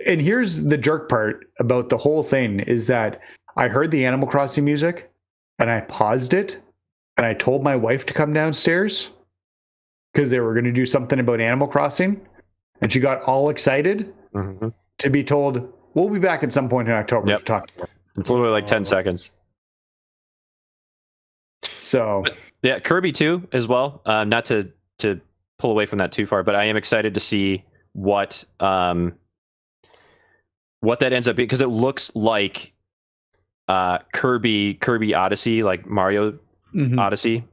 And here's the jerk part about the whole thing, is that I heard the Animal Crossing music and I paused it and I told my wife to come downstairs because they were going to do something about Animal Crossing, and she got all excited to be told, we'll be back at some point in October to talk about it. It's literally like 10 seconds. So, but, yeah, Kirby too as well. Not to pull away from that too far, but I am excited to see what that ends up being, because it looks like Kirby Odyssey, like Mario Odyssey.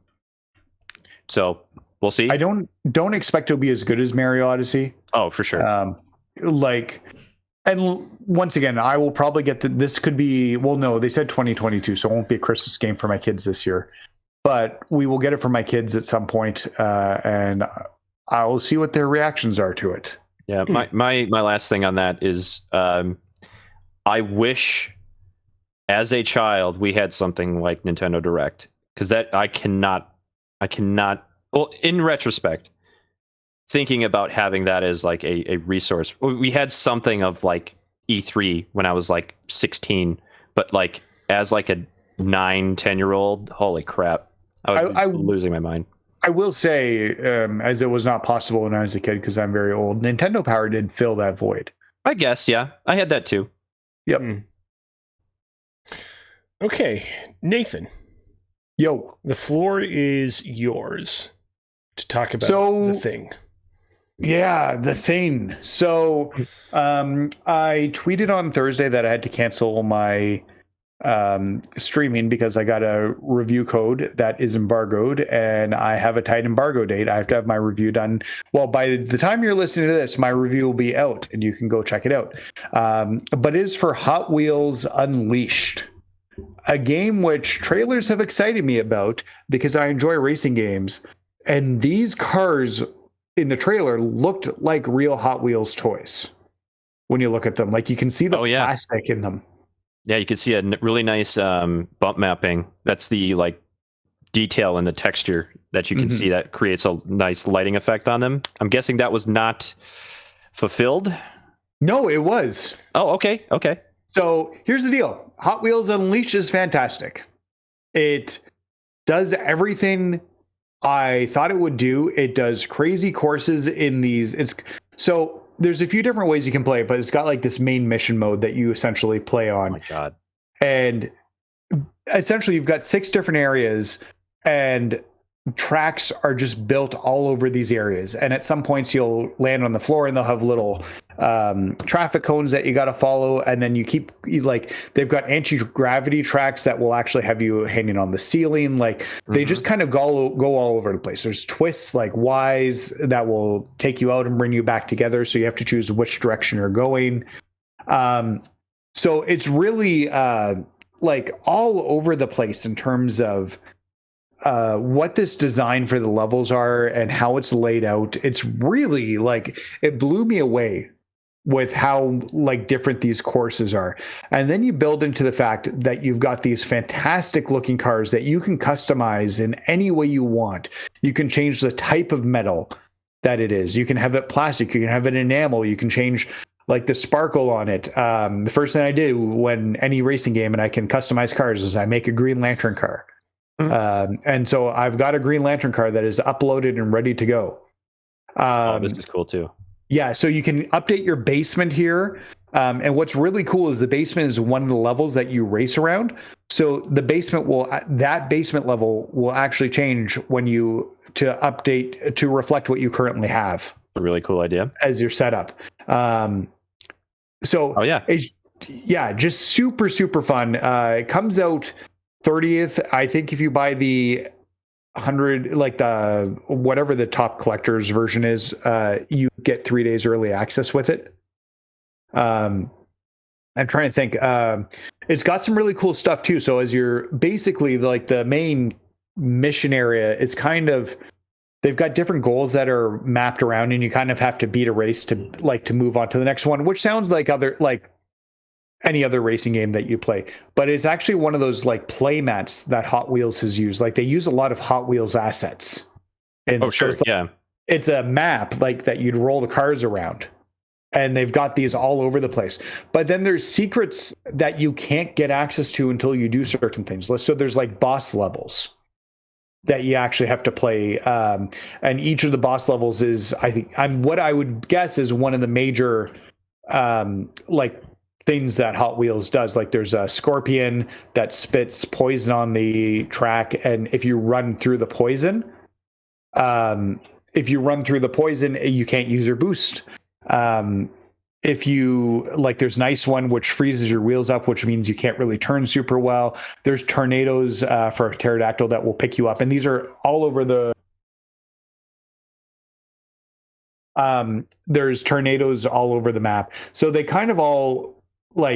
So we'll see. I don't expect it'll be as good as Mario Odyssey. Oh, for sure. And once again, I will probably get this could be, well, no, they said 2022, so it won't be a Christmas game for my kids this year. But we will get it for my kids at some point, and I'll see what their reactions are to it. Yeah, my last thing on that is, I wish as a child we had something like Nintendo Direct, because that I cannot. Well, in retrospect, thinking about having that as like a resource, we had something of like E3 when I was like 16, but like as like a 9-10-year-old, holy crap, I was losing my mind. I will say, as it was not possible when I was a kid because I'm very old, Nintendo Power did fill that void. I guess, yeah, I had that too. Yep. Okay, Nathan. Yo, the floor is yours. to talk about So- the thing. Yeah, the thing. So I tweeted on Thursday that I had to cancel my streaming because I got a review code that is embargoed, and I have a tight embargo date. I have to have my review done. Well, by the time you're listening to this, my review will be out and you can go check it out. But it is for Hot Wheels Unleashed, a game which trailers have excited me about because I enjoy racing games. And these cars in the trailer looked like real Hot Wheels toys when you look at them. Like you can see the plastic in them. Yeah, you can see a really nice bump mapping. That's the like detail in the texture that you can see that creates a nice lighting effect on them. I'm guessing that was not fulfilled. No, it was. Oh, okay. So here's the deal. Hot Wheels Unleashed is fantastic. It does everything I thought it would do. It does crazy courses in these. So there's a few different ways you can play it, but it's got like this main mission mode that you essentially play on. Oh my God. And essentially you've got 6 different areas, and tracks are just built all over these areas. And at some points you'll land on the floor and they'll have little traffic cones that you got to follow. And then they've got anti-gravity tracks that will actually have you hanging on the ceiling. Like they just kind of go all over the place. There's twists like Ys that will take you out and bring you back together. So you have to choose which direction you're going. So it's really like all over the place in terms of what this design for the levels are and how it's laid out. It's really like, it blew me away with how like different these courses are. And then you build into the fact that you've got these fantastic looking cars that you can customize in any way you want. You can change the type of metal that it is. You can have it plastic, you can have it enamel, you can change like the sparkle on it. The first thing I do when any racing game and I can customize cars is I make a Green Lantern car. And so I've got a Green Lantern car that is uploaded and ready to go. This is cool too. Yeah, so you can update your basement here. And what's really cool is the basement is one of the levels that you race around. So the that basement level will actually change when you to update to reflect what you currently have. A really cool idea as your setup. Just super, super fun. It comes out 30th. I think if you buy the 100, like the whatever the top collector's version is, you get 3 days early access with it. I'm trying to think. It's got some really cool stuff too. So as you're basically like the main mission area is kind of, they've got different goals that are mapped around, and you kind of have to beat a race to move on to the next one, which sounds like any other racing game that you play, but it's actually one of those like play mats that Hot Wheels has used. Like they use a lot of Hot Wheels assets. And it's a map like that you'd roll the cars around, and they've got these all over the place. But then there's secrets that you can't get access to until you do certain things. So there's like boss levels that you actually have to play. And each of the boss levels is, what I would guess is one of the major, things that Hot Wheels does. Like there's a scorpion that spits poison on the track, and if you run through the poison, you can't use your boost. If you there's an ice one which freezes your wheels up, which means you can't really turn super well. There's tornadoes for a pterodactyl that will pick you up, and these are all over the there's tornadoes all over the map. So they kind of all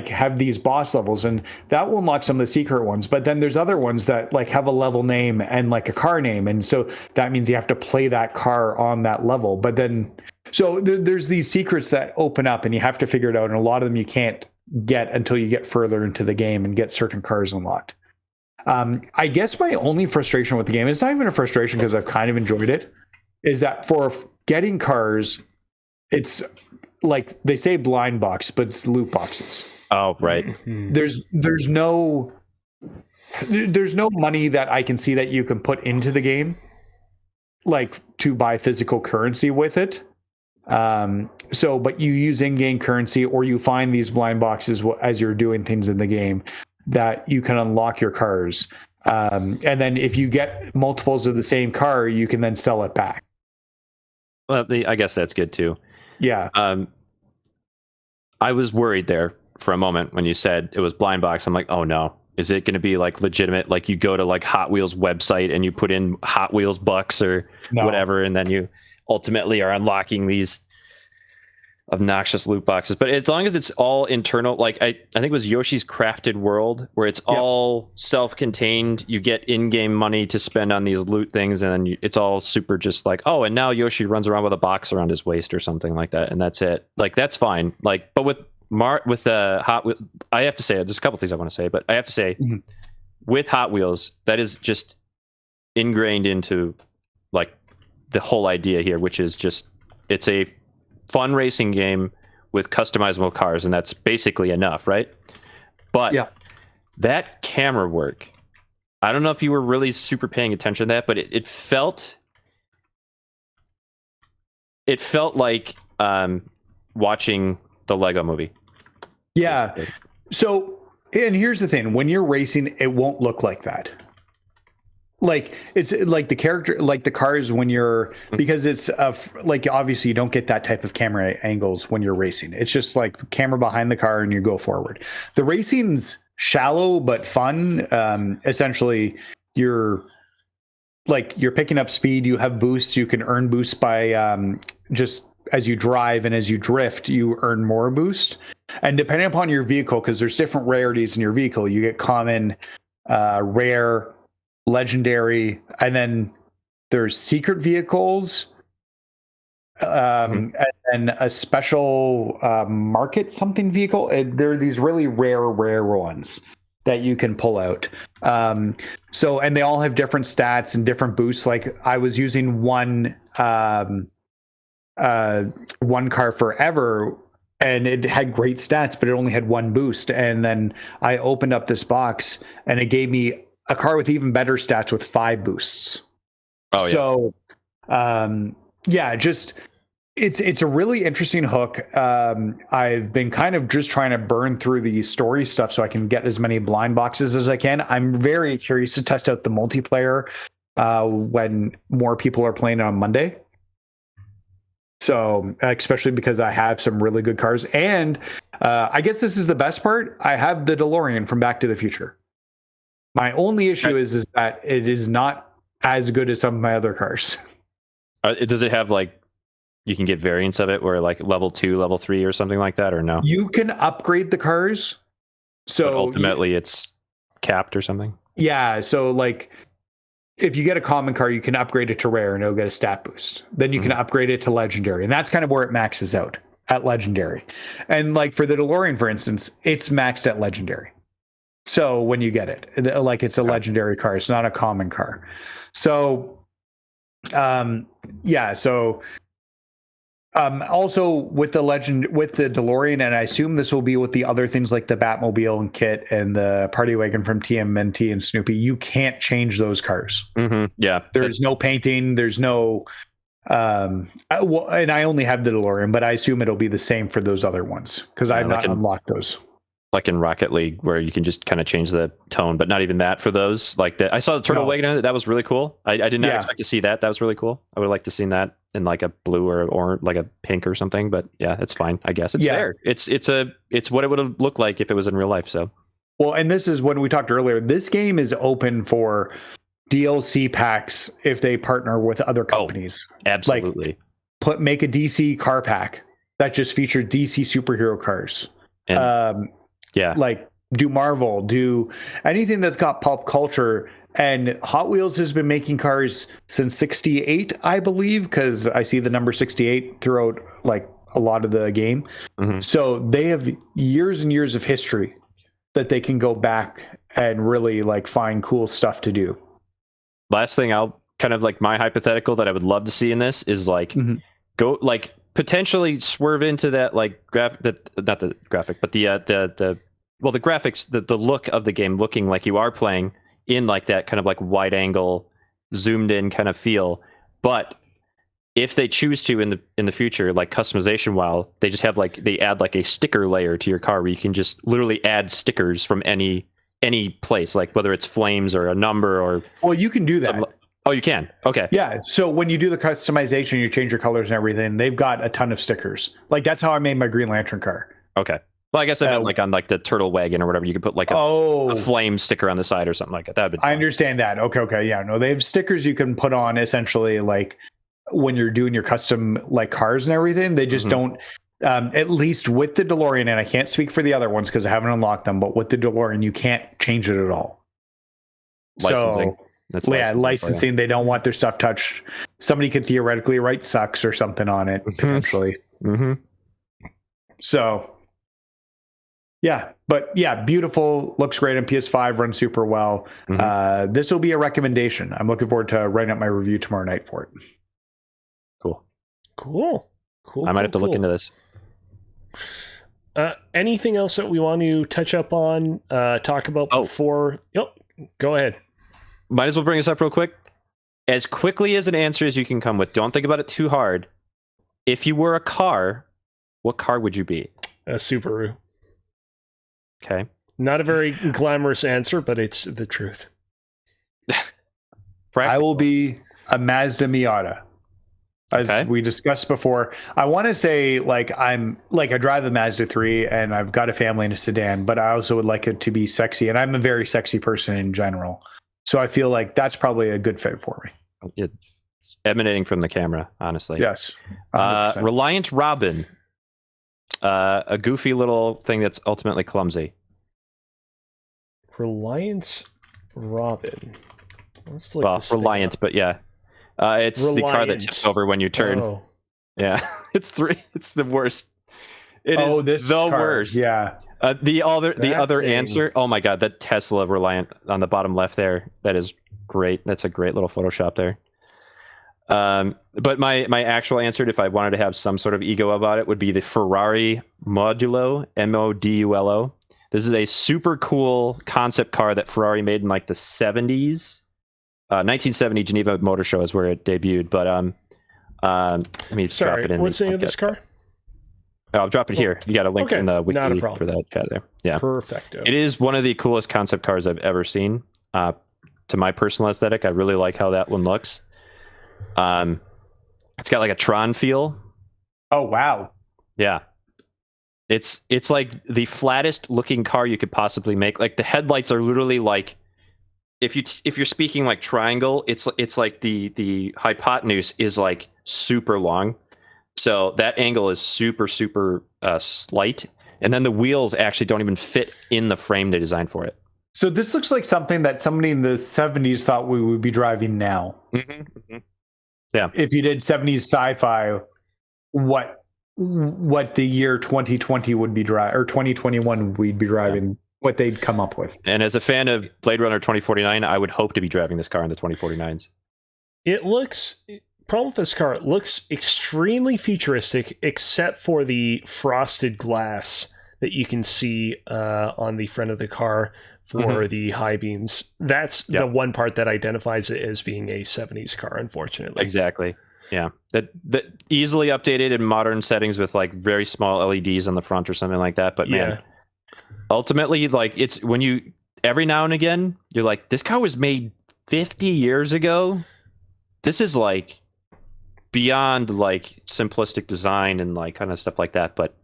have these boss levels, and that will unlock some of the secret ones. But then there's other ones that have a level name and a car name, and so that means you have to play that car on that level. But then so there's these secrets that open up, and you have to figure it out, and a lot of them you can't get until you get further into the game and get certain cars unlocked. I guess my only frustration with the game, it's not even a frustration because I've kind of enjoyed it, is that for getting cars, it's like they say blind box, but it's loot boxes. Oh, right. There's no money that I can see that you can put into the game, to buy physical currency with it. But you use in-game currency, or you find these blind boxes as you're doing things in the game that you can unlock your cars. And then if you get multiples of the same car, you can then sell it back. Well, I guess that's good too. Yeah. I was worried there for a moment when you said it was blind box. I'm like, oh no, is it going to be like legitimate? Like you go to like Hot Wheels website and you put in Hot Wheels bucks or whatever, and then you ultimately are unlocking these obnoxious loot boxes. But as long as it's all internal, like I think it was Yoshi's Crafted World, where it's all self-contained. You get in-game money to spend on these loot things, and then it's all super just like, oh, and now Yoshi runs around with a box around his waist or something like that, and that's it. Like that's fine. Like, but with Hot Wheels, I have to say, there's a couple things I want to say, but I have to say, with Hot Wheels, that is just ingrained into like the whole idea here, which is just it's a fun racing game with customizable cars, and that's basically enough, right? But that camera work, I don't know if you were really super paying attention to that, but it felt like watching the Lego movie. Yeah. So, and here's the thing, when you're racing, it won't look like that. Like it's like the character, like the cars when you're, because it's like obviously you don't get that type of camera angles when you're racing. It's just like camera behind the car and you go forward. The racing's shallow but fun. Essentially, you're picking up speed. You have boosts. You can earn boosts by just as you drive, and as you drift, you earn more boost. And depending upon your vehicle, because there's different rarities in your vehicle, you get common, rare, legendary, and then there's secret vehicles, and then a special market something vehicle. There are these really rare ones that you can pull out. So, and they all have different stats and different boosts. Like I was using one car forever, and it had great stats, but it only had one boost. And then I opened up this box, and it gave me a car with even better stats with 5 boosts. Oh, yeah. So, just it's a really interesting hook. I've been kind of just trying to burn through the story stuff so I can get as many blind boxes as I can. I'm very curious to test out the multiplayer when more people are playing on Monday. So, especially because I have some really good cars. And I guess this is the best part. I have the DeLorean from Back to the Future. My only issue is that it is not as good as some of my other cars. Does it have like, you can get variants of it where like level 2, level 3 or something like that, or no? You can upgrade the cars. So but ultimately it's capped or something? Yeah. So like if you get a common car, you can upgrade it to rare and it'll get a stat boost. Then you can upgrade it to legendary. And that's kind of where it maxes out at legendary. And like for the DeLorean, for instance, it's maxed at legendary. So when you get it, like it's a legendary car, it's not a common car. So, also with the DeLorean, and I assume this will be with the other things like the Batmobile and Kit and the Party Wagon from TMNT and Snoopy, you can't change those cars. Yeah. There's no painting. There's no, and I only have the DeLorean, but I assume it'll be the same for those other ones because I've not unlocked those. Like in Rocket League, where you can just kind of change the tone, but not even that for those. Like that, I saw the Turtle Wagon. That was really cool. I did not expect to see that. That was really cool. I would like to see that in like a blue or like a pink or something. But yeah, it's fine. I guess it's there. It's what it would have looked like if it was in real life. So, well, and this is when we talked earlier. This game is open for DLC packs if they partner with other companies. Absolutely. Like make a DC car pack that just featured DC superhero cars. And, like do Marvel, do anything that's got pop culture. And Hot Wheels has been making cars since 68, I believe, because I see the number 68 throughout like a lot of the game. So they have years and years of history that they can go back and really like find cool stuff to do. Last thing, I'll kind of like my hypothetical that I would love to see in this is like go like potentially swerve into that like not the graphic, but the graphics, the look of the game looking like you are playing in like that kind of like wide angle, zoomed in kind of feel. But if they choose to in the future, like customization, while they just have like they add like a sticker layer to your car where you can just literally add stickers from any place, like whether it's flames or a number or you can do that. Oh, you can. Okay. Yeah. So when you do the customization, you change your colors and everything. They've got a ton of stickers. Like that's how I made my Green Lantern car. Okay. Well, I guess I meant like on like the turtle wagon or whatever. You could put like a flame sticker on the side or something like that. That'd be fun. I understand that. Okay. Yeah. No, they have stickers you can put on essentially like when you're doing your custom like cars and everything. They just don't. At least with the DeLorean, and I can't speak for the other ones because I haven't unlocked them. But with the DeLorean, you can't change it at all. Licensing. So, licensing. They don't want their stuff touched. Somebody could theoretically write "sucks" or something on it potentially. So. Yeah, but yeah, beautiful. Looks great on PS5. Runs super well. This will be a recommendation. I'm looking forward to writing up my review tomorrow night for it. Cool. I might have to look into this. Anything else that we want to touch up on, talk about before? Yep, go ahead. Might as well bring us up real quick. As quickly as an answer as you can come with. Don't think about it too hard. If you were a car, what car would you be? A Subaru. Okay. Not a very glamorous answer, but it's the truth. I will be a Mazda Miata. As we discussed before, I want to say I drive a Mazda 3 and I've got a family in a sedan, but I also would like it to be sexy. And I'm a very sexy person in general. So I feel like that's probably a good fit for me. It's emanating from the camera, honestly. Yes. Reliant Robin. A goofy little thing that's ultimately clumsy. Reliance Robin. Let's look this Reliant, but yeah. It's Reliant. The car that tips over when you turn. Oh. Yeah. It's the worst. It is this the car. worst. Yeah. The other thing. answer. Oh my god, that Tesla Reliant on the bottom left there. That is great. That's a great little Photoshop there. But my actual answer, if I wanted to have some sort of ego about it, would be the Ferrari Modulo, Modulo. This is a super cool concept car that Ferrari made in like the 70s. 1970 Geneva Motor Show is where it debuted. But let me drop it in. What's the name of this car? I'll drop it here. You got a link in the wiki for that chat there. Yeah, perfect. It is one of the coolest concept cars I've ever seen. To my personal aesthetic, I really like how that one looks. It's got like a Tron feel. Oh wow. Yeah. It's like the flattest looking car you could possibly make. Like the headlights are literally like if you're speaking like triangle, it's like the hypotenuse is like super long. So that angle is super slight, and then the wheels actually don't even fit in the frame they designed for it. So this looks like something that somebody in the 70s thought we would be driving now. Yeah. If you did 70s sci-fi, what the year 2020 would be driving, or 2021 we'd be driving, what they'd come up with. And as a fan of Blade Runner 2049, I would hope to be driving this car in the 2049s. Problem with this car, it looks extremely futuristic, except for the frosted glass that you can see on the front of the car for the high beams. That's the one part that identifies it as being a 70s car, unfortunately. Exactly. Yeah. That easily updated in modern settings with like very small LEDs on the front or something like that. But man, ultimately, like it's when you every now and again, you're like, this car was made 50 years ago. This is like beyond like simplistic design and like kind of stuff like that. But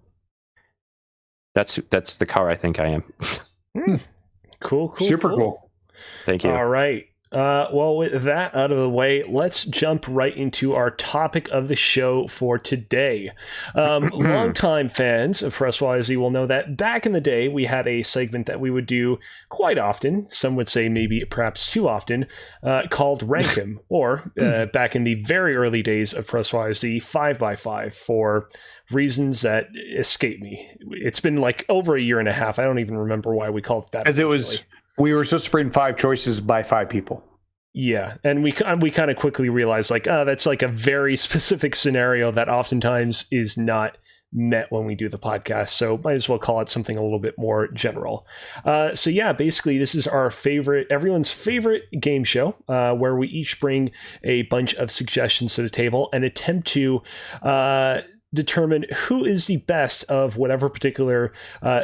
that's the car I think I am. Cool. Super cool. Thank you. All right. Well, with that out of the way, let's jump right into our topic of the show for today. Longtime fans of Press YYZ will know that back in the day, we had a segment that we would do quite often, some would say maybe perhaps too often, called Rank 'em, or back in the very early days of Press YYZ, 5x5 for reasons that escape me. It's been like over a year and a half. I don't even remember why we called it that. As it was... We were supposed to bring 5 choices by 5 people. Yeah, and we kind of quickly realized, like, that's like a very specific scenario that oftentimes is not met when we do the podcast, so might as well call it something a little bit more general. So yeah, basically this is our everyone's favorite game show, where we each bring a bunch of suggestions to the table and attempt to determine who is the best of whatever particular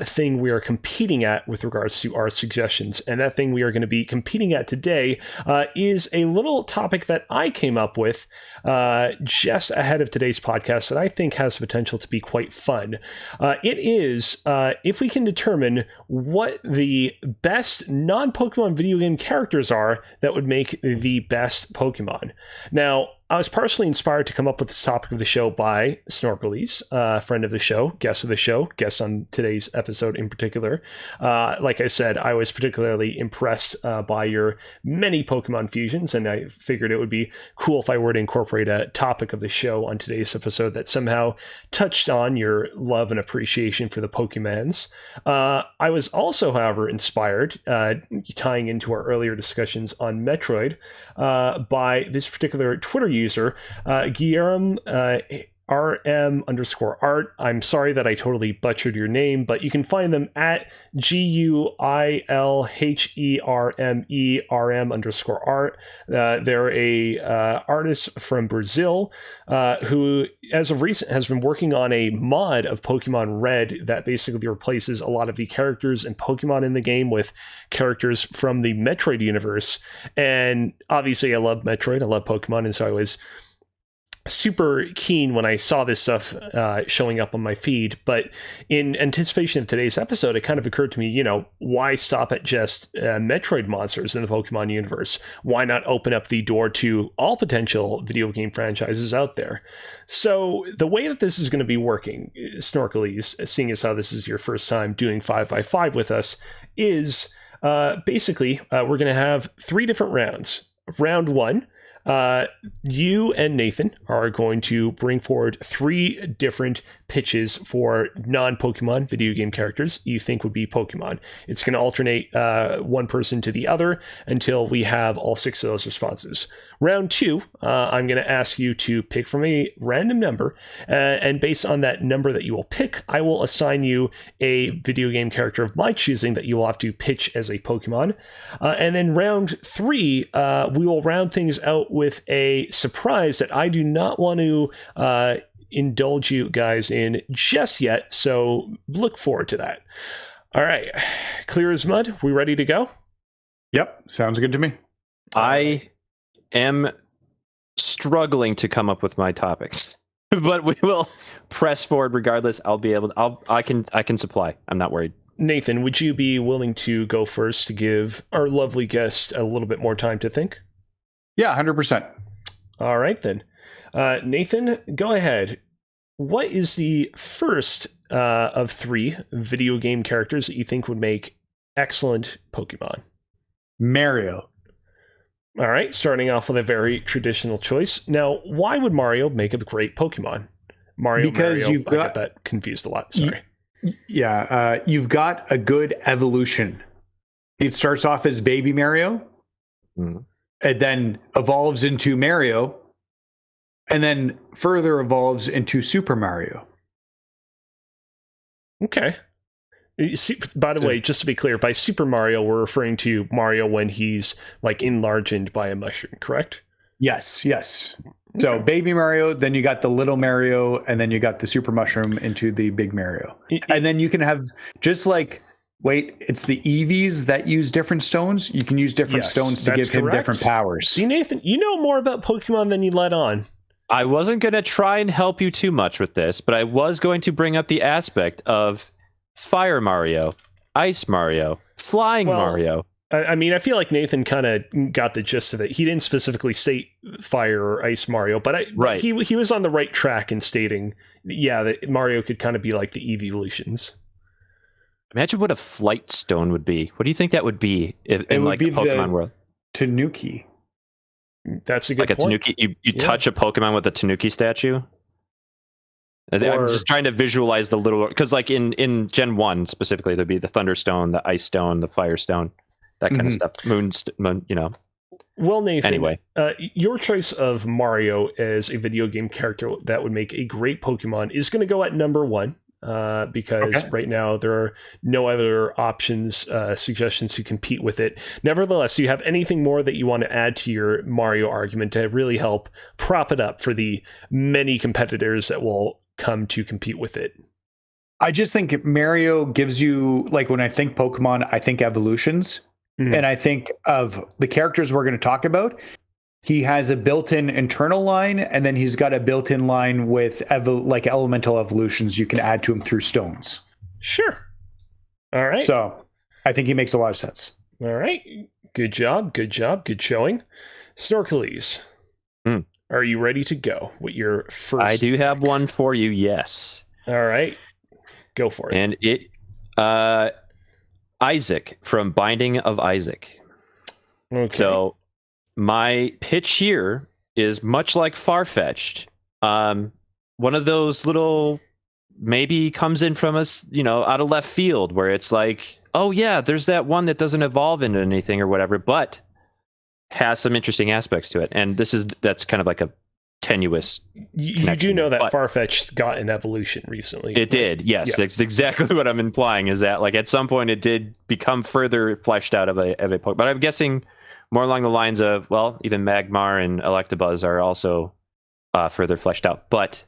thing we are competing at with regards to our suggestions. And that thing we are going to be competing at today is a little topic that I came up with just ahead of today's podcast that I think has the potential to be quite fun. It is if we can determine what the best non-Pokemon video game characters are that would make the best Pokemon. Now, I was partially inspired to come up with this topic of the show by Snorkulese, friend of the show, guest on today's episode in particular. Like I said, I was particularly impressed by your many Pokemon fusions, and I figured it would be cool if I were to incorporate a topic of the show on today's episode that somehow touched on your love and appreciation for the Pokemons. I was also, however, inspired, tying into our earlier discussions on Metroid, by this particular Twitter user, Guillermo RM_art. I'm sorry that I totally butchered your name, but you can find them at GUILHERMERM_art. They're a artist from Brazil who, as of recent, has been working on a mod of Pokemon Red that basically replaces a lot of the characters and Pokemon in the game with characters from the Metroid universe. And obviously I love Metroid, I love Pokemon, and so I was super keen when I saw this stuff showing up on my feed. But in anticipation of today's episode, it kind of occurred to me, why stop at just Metroid monsters in the Pokemon universe? Why not open up the door to all potential video game franchises out there? So the way that this is going to be working, Snorkulese, seeing as how this is your first time doing 5x5 with us, is basically we're going to have 3 different rounds. Round 1, you and Nathan are going to bring forward 3 different pitches for non-Pokemon video game characters you think would be Pokemon. It's going to alternate one person to the other until we have all 6 of those responses. Round 2, I'm going to ask you to pick from a random number, and based on that number that you will pick, I will assign you a video game character of my choosing that you will have to pitch as a Pokemon. And then round 3, we will round things out with a surprise that I do not want to indulge you guys in just yet, so look forward to that. All right, clear as mud. We ready to go? Yep, sounds good to me. I am struggling to come up with my topics, but we will press forward regardless. I can supply. I'm not worried. Nathan, would you be willing to go first to give our lovely guest a little bit more time to think? Yeah, 100%. All right, then. Nathan, go ahead. What is the first of 3 video game characters that you think would make excellent Pokemon? Mario. All right, starting off with a very traditional choice. Now, why would Mario make a great Pokemon? Because Mario, I got that confused a lot. Sorry. You've got a good evolution. It starts off as baby Mario, and then evolves into Mario, and then further evolves into Super Mario. Okay. By the way, just to be clear, by Super Mario, we're referring to Mario when he's like enlarged by a mushroom, correct? Yes. So baby Mario, then you got the little Mario, and then you got the super mushroom into the big Mario. And then you can have it's the EVs that use different stones. You can use different stones to give him different powers. See, Nathan, you know more about Pokemon than you let on. I wasn't going to try and help you too much with this, but I was going to bring up the aspect of Fire Mario, Ice Mario, Flying Mario. I mean, I feel like Nathan kind of got the gist of it. He didn't specifically state Fire or Ice Mario, but he was on the right track in stating, that Mario could kind of be like the evolutions. Imagine what a flight stone would be. What do you think that would be in like the Pokemon world? Tanuki. That's a good point. Like a Tanuki, you touch a Pokemon with a Tanuki statue. I'm just trying to visualize the little, because like in Gen 1 specifically, there'd be the Thunderstone, the Ice Stone, the Fire Stone, that kind of stuff. Moon, Well, Nathan, anyway, your choice of Mario as a video game character that would make a great Pokemon is going to go at number 1. Because right now there are no other options, suggestions to compete with it. Nevertheless, do you have anything more that you want to add to your Mario argument to really help prop it up for the many competitors that will come to compete with it? I just think Mario gives you, like, when I think Pokemon, I think evolutions. And I think of the characters we're going to talk about, he has a built-in internal line, and then he's got a built-in line with like elemental evolutions you can add to him through stones. Sure. All right. So I think he makes a lot of sense. All right. Good job. Good showing. Snorkulese, are you ready to go with your first? I do have one for you, yes. All right. Go for it. And it, Isaac from Binding of Isaac. Okay. So my pitch here is much like Farfetch'd. One of those little, maybe comes in from us, out of left field, where it's like, oh yeah, there's that one that doesn't evolve into anything or whatever, but has some interesting aspects to it. And that's kind of like a tenuous you do know that Farfetch'd got an evolution recently. It did, yes. Yeah. That's exactly what I'm implying, is that like at some point it did become further fleshed out of a Pokemon. But I'm guessing more along the lines of, well, even Magmar and Electabuzz are also further fleshed out. But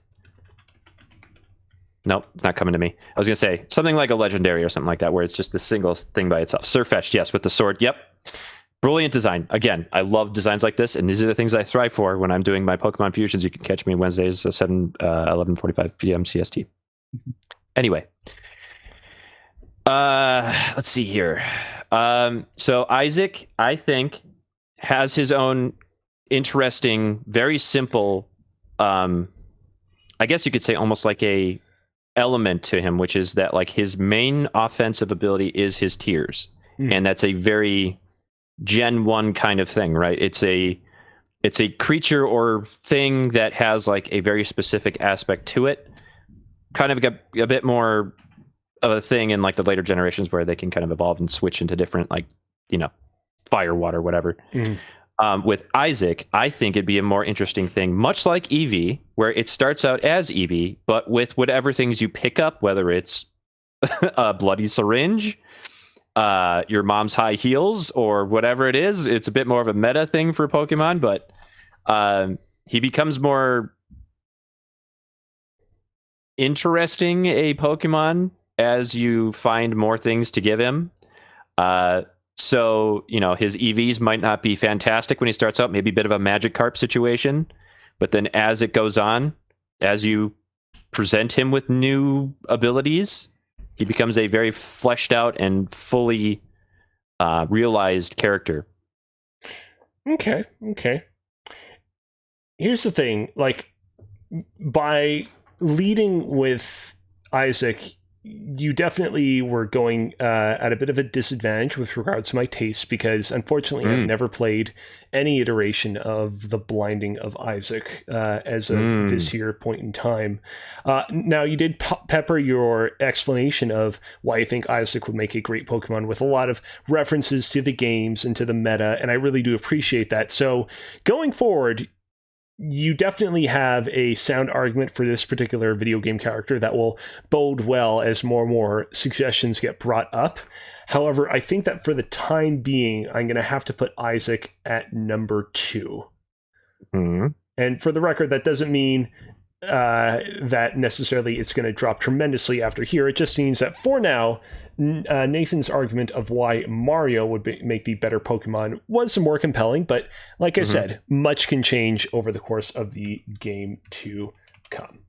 nope, it's not coming to me. I was going to say something like a legendary or something like that, where it's just a single thing by itself. Surfetch'd, yes, with the sword. Yep. Brilliant design. Again, I love designs like this, and these are the things I thrive for when I'm doing my Pokemon Fusions. You can catch me Wednesdays, 11:45 p.m. CST. Anyway, let's see here. So Isaac, I think, has his own interesting, very simple, I guess you could say almost like a element to him, which is that like his main offensive ability is his tears. And that's a very Gen 1 kind of thing, right? It's a creature or thing that has like a very specific aspect to it. Kind of a bit more of a thing in like the later generations, where they can kind of evolve and switch into different, like, fire, water, whatever. With Isaac, I think it'd be a more interesting thing, much like Eevee, where it starts out as Eevee, but with whatever things you pick up, whether it's a bloody syringe, your mom's high heels, or whatever it is. It's a bit more of a meta thing for Pokemon, but he becomes more interesting a Pokemon as you find more things to give him. So, his EVs might not be fantastic when he starts out, maybe a bit of a Magikarp situation, but then as it goes on, as you present him with new abilities, he becomes a very fleshed out and fully realized character. Okay. Here's the thing, like, by leading with Isaac, you definitely were going at a bit of a disadvantage with regards to my taste, because unfortunately I've never played any iteration of the Blinding of Isaac as of this here point in time. Now, you did pepper your explanation of why you think Isaac would make a great Pokemon with a lot of references to the games and to the meta, and I really do appreciate that. So going forward, you definitely have a sound argument for this particular video game character that will bode well as more and more suggestions get brought up. However, I think that for the time being, I'm going to have to put Isaac at number 2. And for the record, that doesn't mean that necessarily it's going to drop tremendously after here. It just means that for now, Nathan's argument of why Mario would make the better Pokemon was more compelling, but like I said, much can change over the course of the game to come.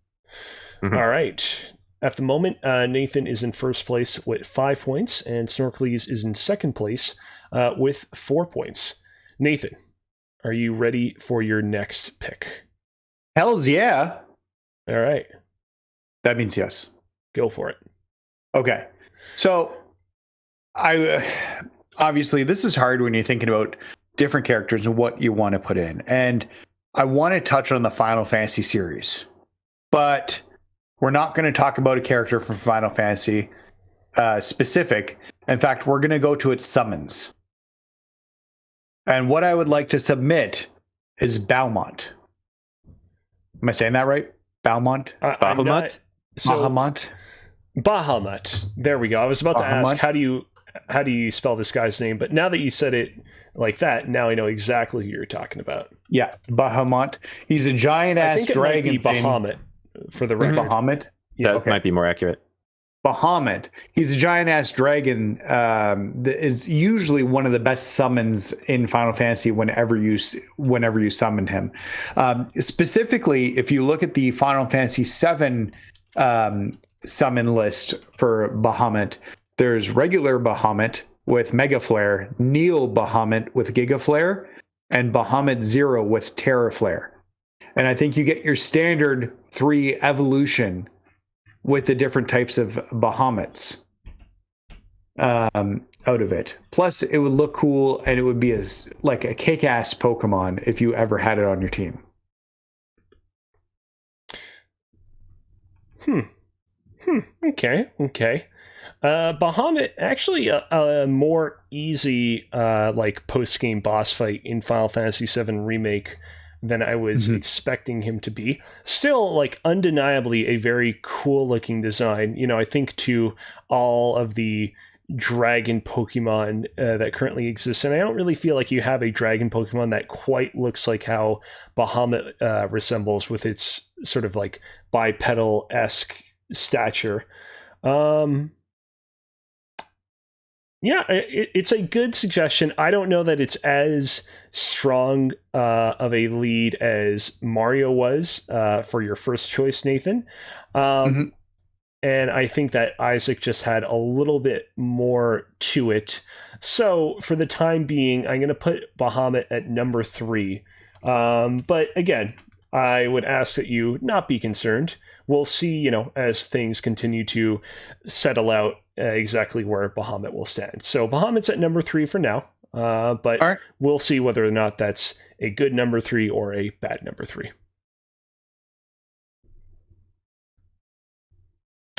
All right. At the moment, Nathan is in first place with 5 points, and Snorkulese is in second place with 4 points. Nathan, are you ready for your next pick? Hells yeah. All right. That means yes. Go for it. Okay. So, obviously this is hard when you're thinking about different characters and what you want to put in. And I want to touch on the Final Fantasy series, but we're not going to talk about a character from Final Fantasy specific. In fact, we're going to go to its summons. And what I would like to submit is Bahamut. Am I saying that right? Bahamut? Bahamut? Bahamut? Bahamut. There we go. I was about to ask, how do you spell this guy's name? But now that you said it like that, now I know exactly who you're talking about. Yeah, Bahamut. He's a giant ass dragon. Might be Bahamut, for the record. Bahamut. Yeah, That might be more accurate. Bahamut. He's a giant ass dragon. That is usually one of the best summons in Final Fantasy whenever you summon him. Specifically, if you look at the Final Fantasy VII summon list for Bahamut, there's regular Bahamut with Mega Flare, Neo Bahamut with Giga Flare, and Bahamut Zero with Terra Flare. And I think you get your standard 3 evolution with the different types of Bahamuts out of it. Plus, it would look cool, and it would be like a kick-ass Pokemon if you ever had it on your team. Okay. Bahamut, actually a more easy like post-game boss fight in Final Fantasy VII Remake than I was expecting him to be. Still, like, undeniably a very cool looking design. You know, I think to all of the dragon Pokemon that currently exist, and I don't really feel like you have a dragon Pokemon that quite looks like how Bahamut resembles with its sort of like bipedal-esque stature. Yeah, it's a good suggestion. I don't know that it's as strong of a lead as Mario was for your first choice, Nathan. And I think that Isaac just had a little bit more to it. So for the time being, I'm going to put Bahamut at number 3. But again, I would ask that you not be concerned. We'll see, you know, as things continue to settle out exactly where Bahamut will stand. So Bahamut's at number 3 for now, but right. We'll see whether or not that's a good number 3 or a bad number 3.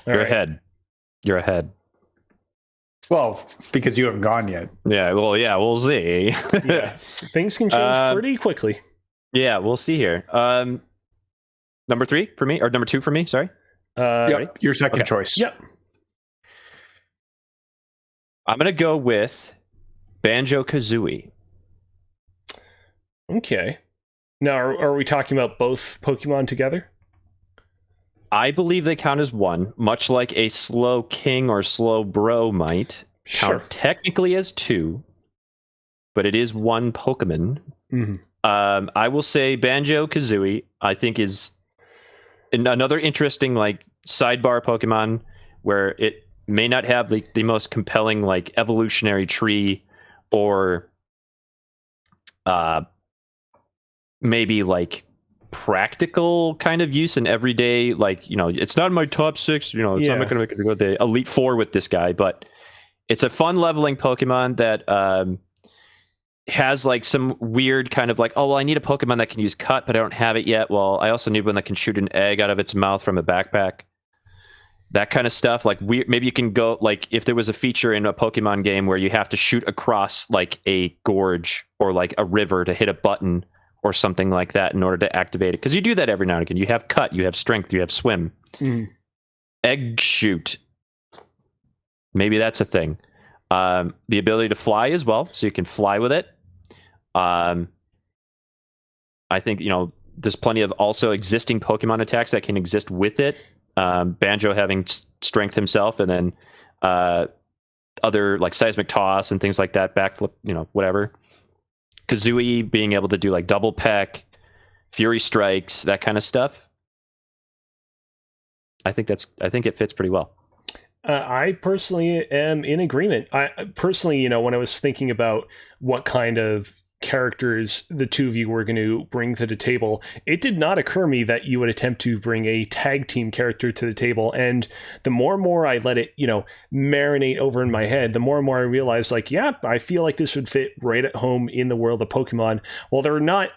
You're ahead. You're ahead. Well, because you haven't gone yet. Yeah, well, yeah, we'll see. Yeah, things can change pretty quickly. Yeah, we'll see here. Number 3 for me, or number 2 for me, sorry? Yep, your second choice. Yep. I'm going to go with Banjo-Kazooie. Okay. Now, are we talking about both Pokemon together? I believe they count as one, much like a slow king or slow bro might count technically as 2, but it is one Pokemon. I will say Banjo-Kazooie, I think, is another interesting like sidebar Pokemon where it may not have the most compelling like evolutionary tree or maybe like practical kind of use in everyday, like, you know, it's not in my top 6, you know, it's not going to make it go the Elite 4 with this guy, but it's a fun leveling Pokemon that has like some weird kind of like, oh, well, I need a Pokemon that can use cut, but I don't have it yet. Well, I also need one that can shoot an egg out of its mouth from a backpack. That kind of stuff. Like maybe you can go, like, if there was a feature in a Pokemon game where you have to shoot across like a gorge or like a river to hit a button or something like that in order to activate it. Because you do that every now and again. You have cut, you have strength, you have swim. Egg shoot. Maybe that's a thing. The ability to fly as well, so you can fly with it. I think, you know, there's plenty of also existing Pokemon attacks that can exist with it. Banjo having strength himself, and then other like seismic toss and things like that, backflip, you know, whatever. Kazooie being able to do like double peck, fury strikes, that kind of stuff. I think it fits pretty well. I personally am in agreement. I personally, you know, when I was thinking about what kind of characters the two of you were going to bring to the table, it did not occur to me that you would attempt to bring a tag team character to the table. And the more and more I let it, you know, marinate over in my head, the more and more I realized, like, yeah, I feel like this would fit right at home in the world of Pokemon. Well, there are not,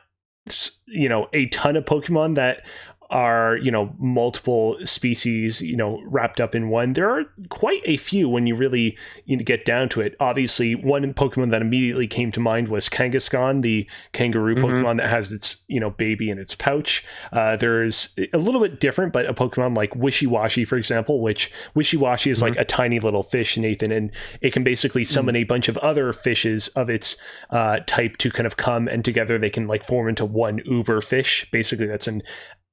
you know, a ton of Pokemon that are, you know, multiple species, you know, wrapped up in one. There are quite a few when you really, you know, get down to it. Obviously, one Pokemon that immediately came to mind was Kangaskhan, the kangaroo Pokemon that has its, you know, baby in its pouch. There's a little bit different, but a Pokemon like Wishy-Washy, for example, which Wishy-Washy is like a tiny little fish, Nathan, and it can basically summon a bunch of other fishes of its type to kind of come, and together they can like form into one uber fish. Basically, that's an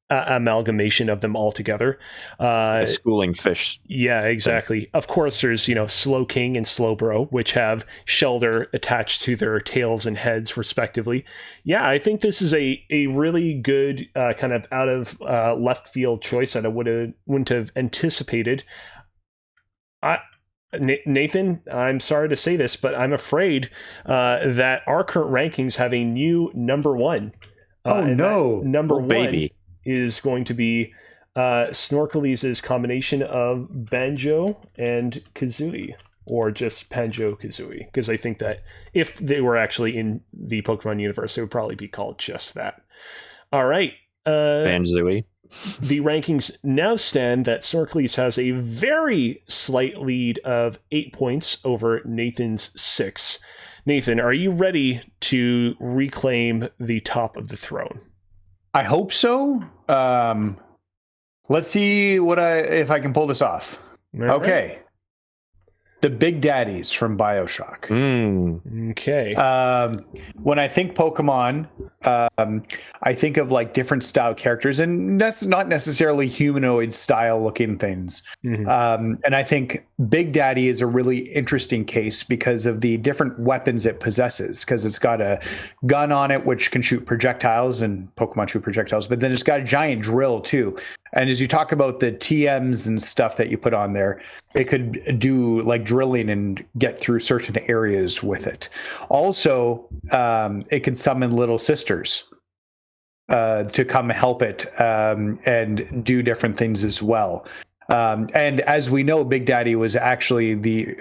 amalgamation of them all together. A schooling fish. Yeah, exactly. Of course, there's, Slow King and Slowbro, which have Shelder attached to their tails and heads, respectively. Yeah, I think this is a really good kind of out of left field choice that I wouldn't have anticipated. Nathan, I'm sorry to say this, but I'm afraid that our current rankings have a new number one. Oh, no. Number one baby. is going to be Snorkulese's combination of Banjo and Kazooie, or just Banjo-Kazooie, because I think that if they were actually in the Pokemon universe, it would probably be called just that. All right. Banjo-Kazooie. The rankings now stand that Snorkulese has a very slight lead of 8 points over Nathan's 6. Nathan, are you ready to reclaim the top of the throne? I hope so. Let's see if I can pull this off. All okay. Right. The Big Daddies from BioShock. Okay. When I think Pokemon, I think of like different style characters, and that's not necessarily humanoid style looking things. Mm-hmm. And I think Big Daddy is a really interesting case because of the different weapons it possesses, because it's got a gun on it which can shoot projectiles, and Pokemon shoot projectiles, but then it's got a giant drill too. And as you talk about the TMs and stuff that you put on there, it could do like drilling and get through certain areas with it. Also, it could summon little sisters to come help it and do different things as well. And as we know, Big Daddy was actually the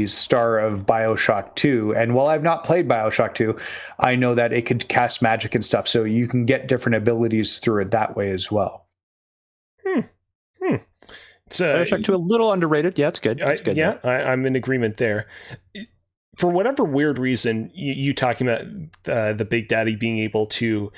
star of BioShock 2. And while I've not played BioShock 2, I know that it could cast magic and stuff, so you can get different abilities through it that way as well. It's BioShock 2 a little underrated. Yeah, it's good. It's good. Yeah, I'm in agreement there. For whatever weird reason, you talking about the Big Daddy being able to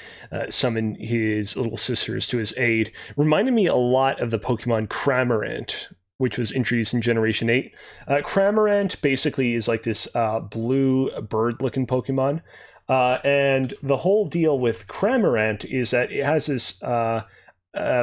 summon his little sisters to his aid reminded me a lot of the Pokemon Cramorant, which was introduced in Generation 8. Cramorant basically is like this blue bird-looking Pokemon. And the whole deal with Cramorant is that it has this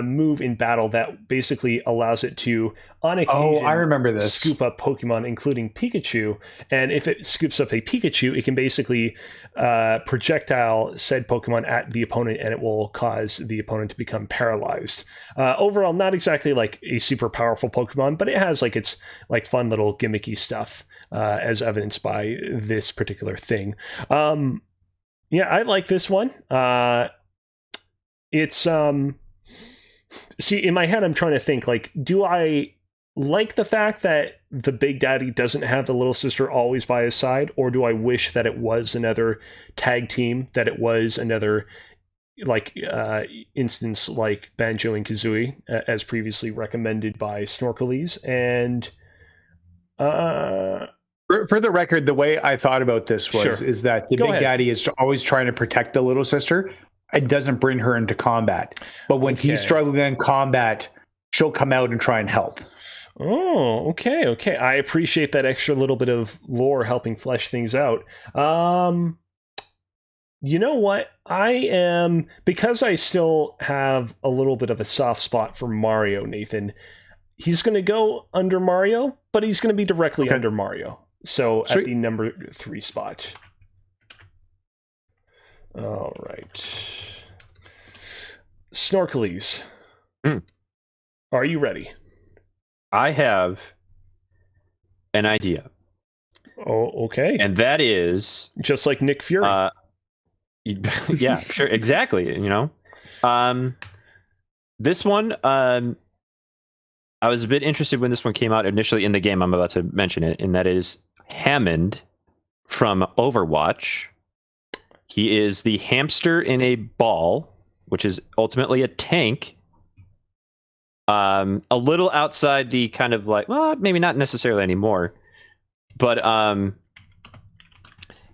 move in battle that basically allows it to, on occasion, I remember this, scoop up Pokemon, including Pikachu. And if it scoops up a Pikachu, it can basically projectile said Pokemon at the opponent, and it will cause the opponent to become paralyzed. Overall, not exactly like a super powerful Pokemon, but it has like its like fun little gimmicky stuff, as evidenced by this particular thing. Yeah, I like this one. It's see, in my head, I'm trying to think, like, do I like the fact that the Big Daddy doesn't have the little sister always by his side, or do I wish that it was another tag team, that it was another like instance like Banjo and Kazooie, as previously recommended by Snorkulese? And for the record, the way I thought about this is that the Big Daddy is always trying to protect the little sister. It doesn't bring her into combat, but when he's struggling in combat, she'll come out and try and help. Oh, okay. I appreciate that extra little bit of lore helping flesh things out. You know what? Because I still have a little bit of a soft spot for Mario, Nathan. He's going to go under Mario, but he's going to be directly under Mario. So sweet. At the number 3 spot. All right. Snorkulese. Are you ready? I have an idea. Oh, okay. And that is... just like Nick Fury. Yeah, sure. Exactly. This one, I was a bit interested when this one came out initially in the game. I'm about to mention it. And that is Hammond from Overwatch. He is the hamster in a ball, which is ultimately a tank. A little outside the kind of like, well, maybe not necessarily anymore, but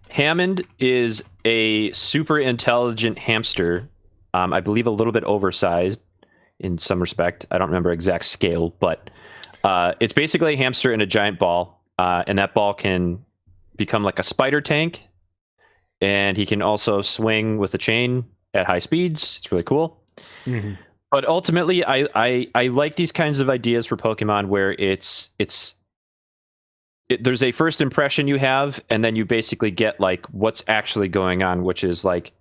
Hammond is a super intelligent hamster. I believe a little bit oversized in some respect. I don't remember exact scale, but it's basically a hamster in a giant ball, and that ball can become like a spider tank. And he can also swing with a chain at high speeds. It's really cool. Mhm. But ultimately, I like these kinds of ideas for Pokemon where there's a first impression you have, and then you basically get like what's actually going on, which is like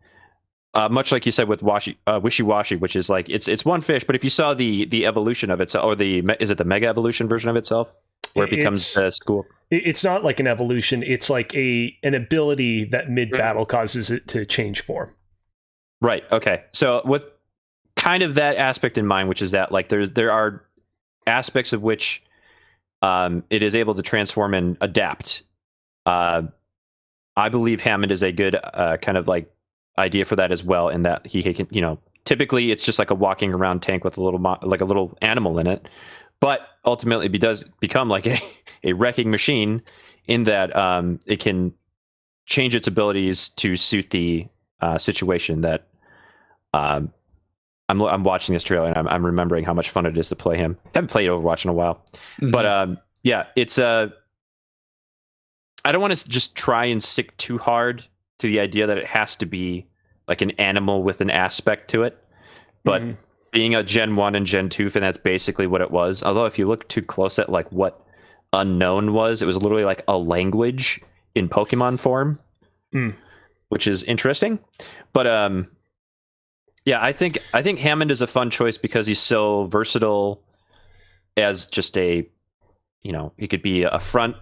much like you said with Wishy-Washy, which is like it's one fish, but if you saw the evolution of it, or is it the Mega Evolution version of itself, where it becomes the school? It's not like an evolution. It's like an ability that mid-battle causes it to change form. Right. Okay. So with kind of that aspect in mind, which is that like there are aspects of which it is able to transform and adapt. I believe Hammond is a good kind of like idea for that as well, in that he can, typically it's just like a walking around tank with a little animal in it, but ultimately it does become like a wrecking machine, in that it can change its abilities to suit the situation that I'm watching this trailer, and I'm remembering how much fun it is to play him. I haven't played Overwatch in a while, but yeah, it's I don't want to just try and stick too hard to the idea that it has to be like an animal with an aspect to it, but being a Gen 1 and Gen 2 fan, that's basically what it was. Although if you look too close at like what Unknown was, it was literally like a language in Pokemon form, which is interesting. But yeah, I think Hammond is a fun choice because he's so versatile as just he could be a front.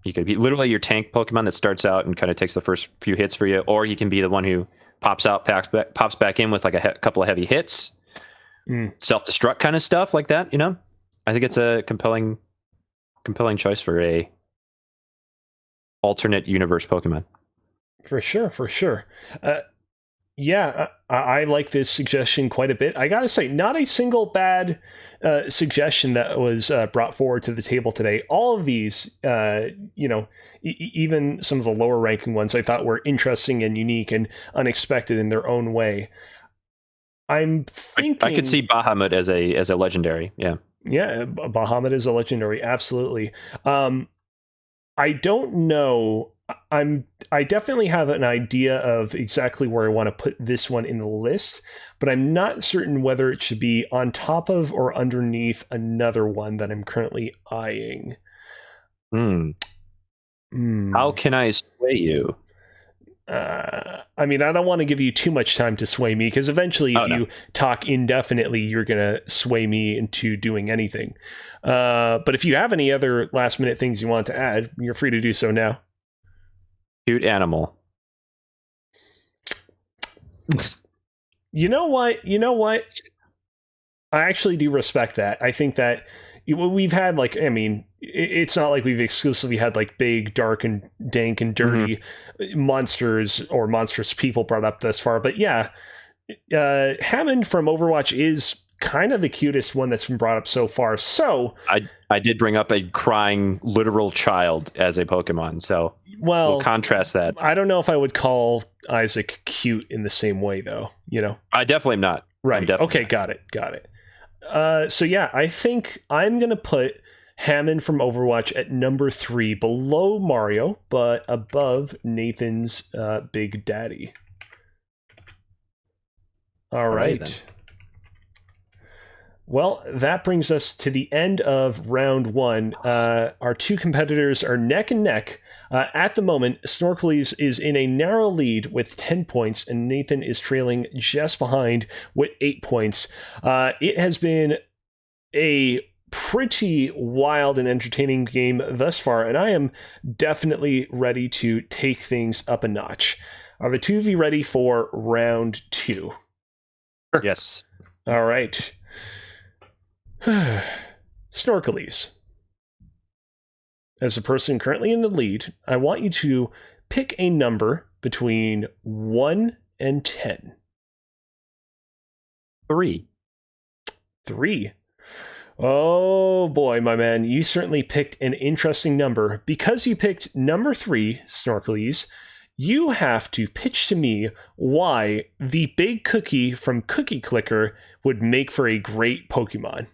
He could be literally your tank Pokemon that starts out and kind of takes the first few hits for you, or he can be the one who pops back in with like a couple of heavy hits, self-destruct kind of stuff like that. I think it's a compelling choice for a alternate universe Pokemon. For sure. Yeah, I like this suggestion quite a bit. I gotta say, not a single bad suggestion that was brought forward to the table today. All of these, even some of the lower ranking ones, I thought were interesting and unique and unexpected in their own way. I'm thinking I could see Bahamut as a legendary. Yeah, Bahamut is a legendary, absolutely. I don't know. I definitely have an idea of exactly where I want to put this one in the list, but I'm not certain whether it should be on top of or underneath another one that I'm currently eyeing. How can I sway you? I don't want to give you too much time to sway me, because eventually if you talk indefinitely, you're going to sway me into doing anything. But if you have any other last minute things you want to add, you're free to do so now. Cute animal. You know what? I actually do respect that. I think that we've had it's not like we've exclusively had like big, dark, and dank and dirty monsters or monstrous people brought up thus far. But yeah, Hammond from Overwatch is kind of the cutest one that's been brought up so far. So I did bring up a crying literal child as a Pokemon, so we'll contrast that. I don't know if I would call Isaac cute in the same way, though. I definitely am not. Right. Okay. Got it. So yeah, I think I'm gonna put Hammond from Overwatch at number 3, below Mario, but above Nathan's Big Daddy. All right. Well, that brings us to the end of round 1. Our two competitors are neck and neck. At the moment, Snorkulese is in a narrow lead with 10 points, and Nathan is trailing just behind with 8 points. It has been a pretty wild and entertaining game thus far, and I am definitely ready to take things up a notch. Are the two of you ready for round 2? Yes. All right. Snorkulese. As a person currently in the lead, I want you to pick a number between 1 and 10. 3. 3. Oh boy, my man, you certainly picked an interesting number. Because you picked number 3, Snorkulese, you have to pitch to me why the big cookie from Cookie Clicker would make for a great Pokemon.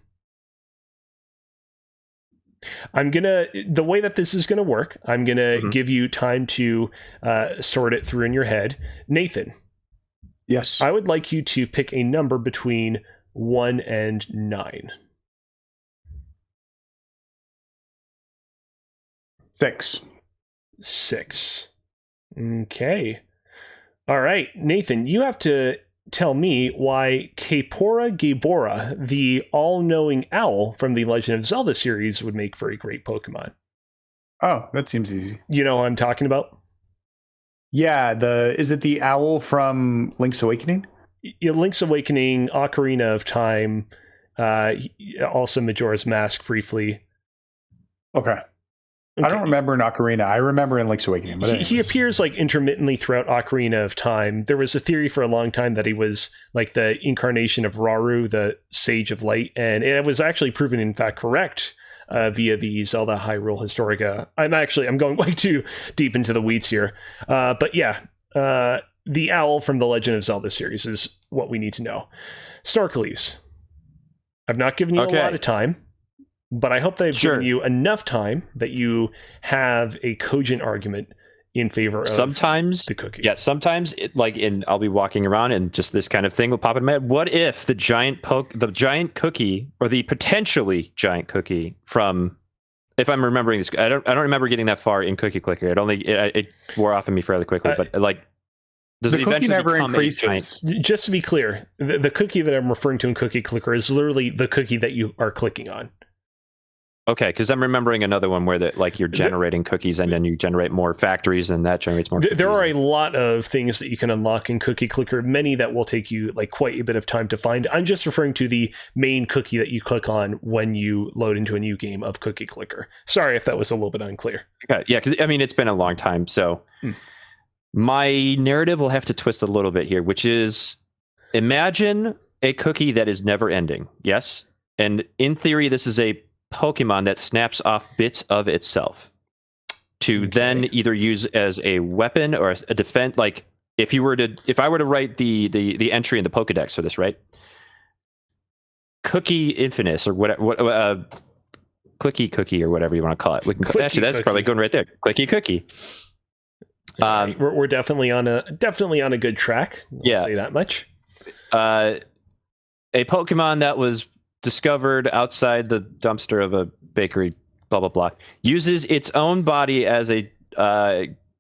The way that this is gonna work, I'm gonna give you time to sort it through in your head. Nathan, Yes. I would like you to pick a number between 1 and 9. 6. 6. Okay. All right, Nathan, you have to tell me why Kapora Gabora, the all-knowing owl from the Legend of Zelda series, would make for a great Pokemon. Oh, that seems easy. You know who I'm talking about? Yeah, is it the owl from Link's Awakening? Link's Awakening, Ocarina of Time, also Majora's Mask briefly. Okay. I don't remember in Ocarina. I remember in Link's Awakening. But he appears like intermittently throughout Ocarina of Time. There was a theory for a long time that he was like the incarnation of Rauru, the Sage of Light, and it was actually proven, in fact, correct via the Zelda Hyrule Historica. I'm going way too deep into the weeds here. But yeah, the owl from the Legend of Zelda series is what we need to know. Snorkulese. I've not given you a lot of time, but I hope that I've given you enough time that you have a cogent argument in favor of the cookie. Yeah, sometimes I'll be walking around and just this kind of thing will pop in my head. What if the giant cookie, or the potentially giant cookie from, if I'm remembering this, I don't remember getting that far in Cookie Clicker. It wore off of me fairly quickly, but does it eventually never become increases? Just to be clear, the cookie that I'm referring to in Cookie Clicker is literally the cookie that you are clicking on. Okay, because I'm remembering another one where you're generating cookies and then you generate more factories and that generates more cookies. There are a lot of things that you can unlock in Cookie Clicker, many that will take you quite a bit of time to find. I'm just referring to the main cookie that you click on when you load into a new game of Cookie Clicker. Sorry if that was a little bit unclear. Okay, yeah, because it's been a long time, so my narrative will have to twist a little bit here, which is, imagine a cookie that is never ending, yes? And in theory, this is a Pokemon that snaps off bits of itself to then either use as a weapon or a defense. Like if I were to write the entry in the Pokedex for this, right? Cookie Infinus or whatever, Clicky Cookie or whatever you want to call it. That's cookie. Probably going right there. Clicky Cookie. We're definitely on a good track. Let's say that much. A Pokemon that was discovered outside the dumpster of a bakery, blah blah blah, uses its own body as a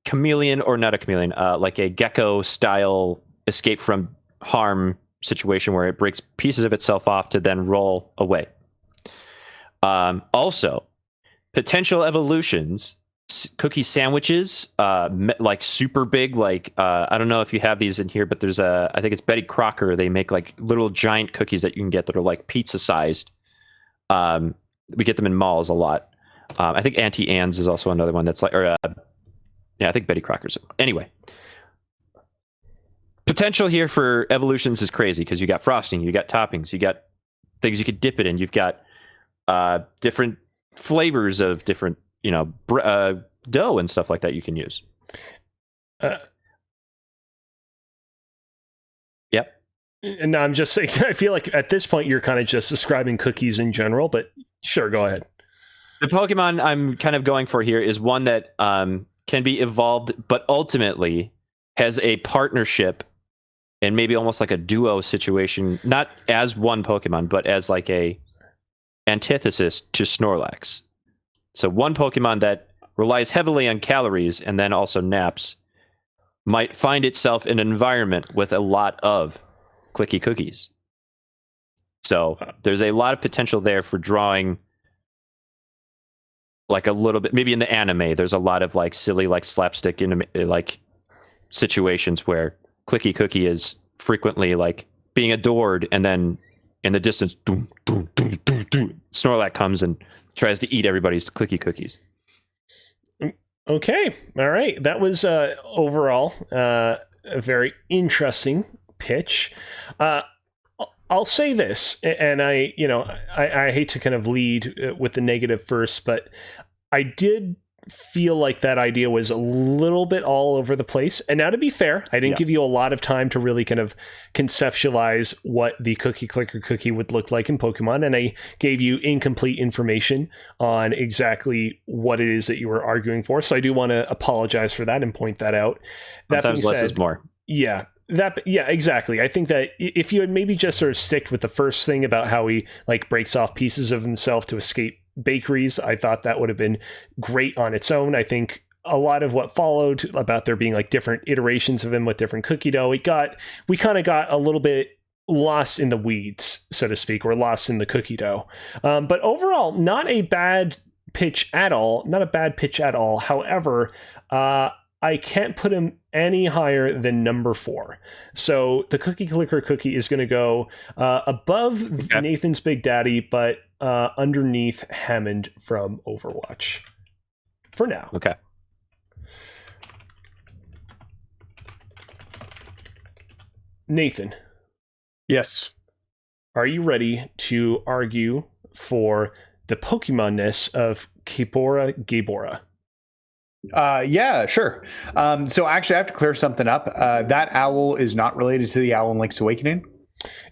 chameleon, or not a chameleon, like a gecko style escape from harm situation where it breaks pieces of itself off to then roll away. Also, potential evolutions: cookie sandwiches, like super big, I don't know if you have these in here, but there's I think it's Betty Crocker. They make like little giant cookies that you can get that are like pizza sized. We get them in malls a lot. I think Auntie Anne's is also another one that's I think Betty Crocker's. Anyway, potential here for evolutions is crazy because you got frosting, you got toppings, you got things you could dip it in, you've got different flavors of different dough and stuff like that you can use. Yep. And I'm just saying, I feel like at this point you're kind of just describing cookies in general, but sure, go ahead. The Pokemon I'm kind of going for here is one that can be evolved, but ultimately has a partnership and maybe almost like a duo situation, not as one Pokemon, but as like a antithesis to Snorlax. So one Pokemon that relies heavily on calories and then also naps might find itself in an environment with a lot of clicky cookies. So there's a lot of potential there for drawing like a little bit, maybe in the anime, there's a lot of like silly, like slapstick in like situations where clicky cookie is frequently like being adored, and then in the distance, doom, doom, doom, doom, doom, Snorlax comes and tries to eat everybody's clicky cookies. Okay, all right. That was overall a very interesting pitch. I'll say this, and I hate to kind of lead with the negative first, but I did feel like that idea was a little bit all over the place. And now, to be fair, I didn't give you a lot of time to really kind of conceptualize what the Cookie Clicker cookie would look like in Pokemon, and I gave you incomplete information on exactly what it is that you were arguing for. So I do want to apologize for that and point that out. Sometimes less is more. Yeah. Yeah, exactly. I think that if you had maybe just sort of sticked with the first thing about how he like breaks off pieces of himself to escape bakeries, I thought that would have been great on its own. I think a lot of what followed about there being like different iterations of him with different cookie dough, we kind of got a little bit lost in the weeds, so to speak, or lost in the cookie dough. But overall, not a bad pitch at all. Not a bad pitch at all. However, I can't put him any higher than number 4. So the Cookie Clicker cookie is going to go above Nathan's Big Daddy, but underneath Hammond from Overwatch for now. Okay. Nathan. Yes. Are you ready to argue for the Pokemon-ness of Kibora Gabora? Yeah, sure. So actually, I have to clear something up. That owl is not related to the owl in Link's Awakening.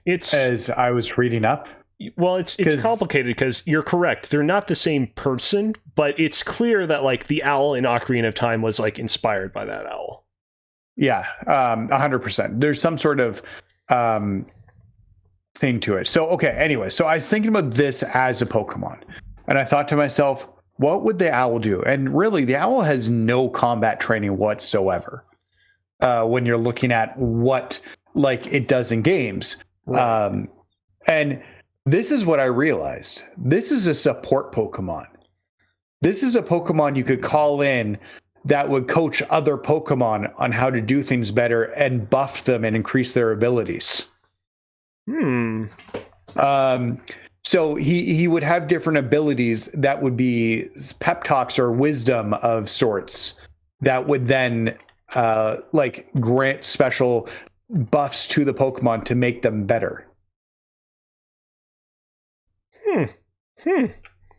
It's as I was reading up. Well, it's complicated because you're correct. They're not the same person, but it's clear that like the owl in Ocarina of Time was like inspired by that owl. Yeah, 100%. There's some sort of thing to it. So, okay, anyway, so I was thinking about this as a Pokemon, and I thought to myself, what would the owl do? And really, the owl has no combat training whatsoever when you're looking at what like it does in games. Right. And this is what I realized. This is a support Pokemon. This is a Pokemon you could call in that would coach other Pokemon on how to do things better and buff them and increase their abilities. So he would have different abilities that would be pep talks or wisdom of sorts that would then like grant special buffs to the Pokemon to make them better.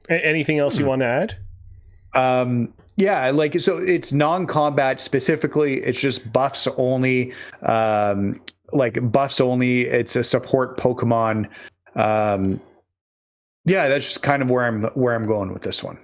Anything else you want to add? Yeah, like so it's non-combat specifically. It's just buffs only. Like buffs only. It's a support Pokemon. Yeah, that's just kind of where I'm going with this one.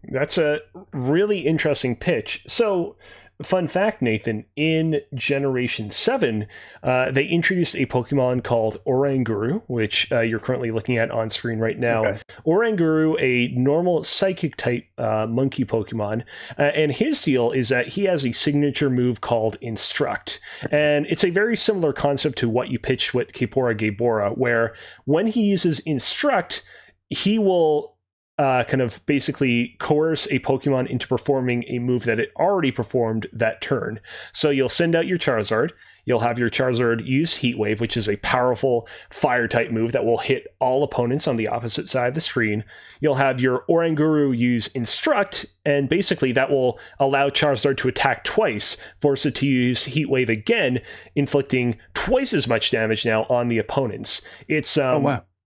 That's a really interesting pitch. So, fun fact, Nathan, in Generation 7, they introduced a Pokemon called Oranguru, which you're currently looking at on screen right now. Okay. Oranguru, a normal psychic type monkey Pokemon, and his deal is that he has a signature move called Instruct. And it's a very similar concept to what you pitched with Kibora Gabora, where when he uses Instruct, he will kind of basically coerce a Pokemon into performing a move that it already performed that turn. So you'll send out your Charizard. You'll have your Charizard use Heat Wave, which is a powerful fire-type move that will hit all opponents on the opposite side of the screen. You'll have your Oranguru use Instruct, and basically that will allow Charizard to attack twice, force it to use Heat Wave again, inflicting twice as much damage now on the opponents. It's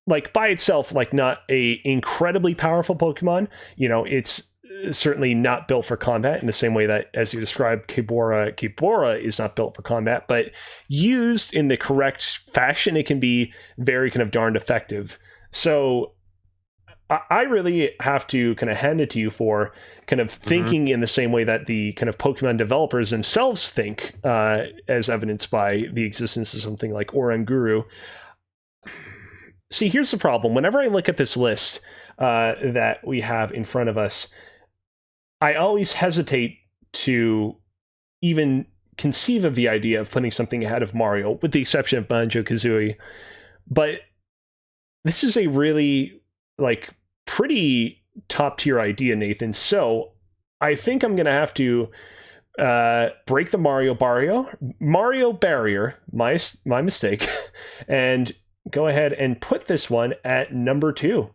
like by itself, like not a incredibly powerful Pokemon. You know, it's certainly not built for combat in the same way that, as you described, Kibora is not built for combat, but used in the correct fashion, it can be very kind of darned effective. So I really have to kind of hand it to you for kind of thinking in the same way that the kind of Pokemon developers themselves think, as evidenced by the existence of something like Oranguru. See, here's the problem. Whenever I look at this list that we have in front of us, I always hesitate to even conceive of the idea of putting something ahead of Mario, with the exception of Banjo-Kazooie. But this is a really, like, pretty top-tier idea, Nathan. So I think I'm going to have to break the Mario barrier, my mistake, and go ahead and put this one at number 2.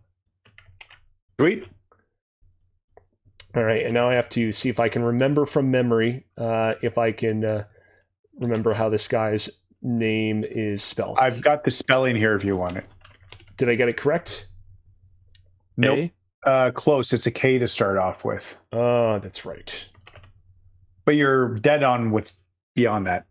Sweet. All right, and now I have to see if I can remember from memory, if I can remember how this guy's name is spelled. I've got the spelling here if you want it. Did I get it correct? Nope. Close. It's a K to start off with. Oh, that's right. But you're dead on with beyond that.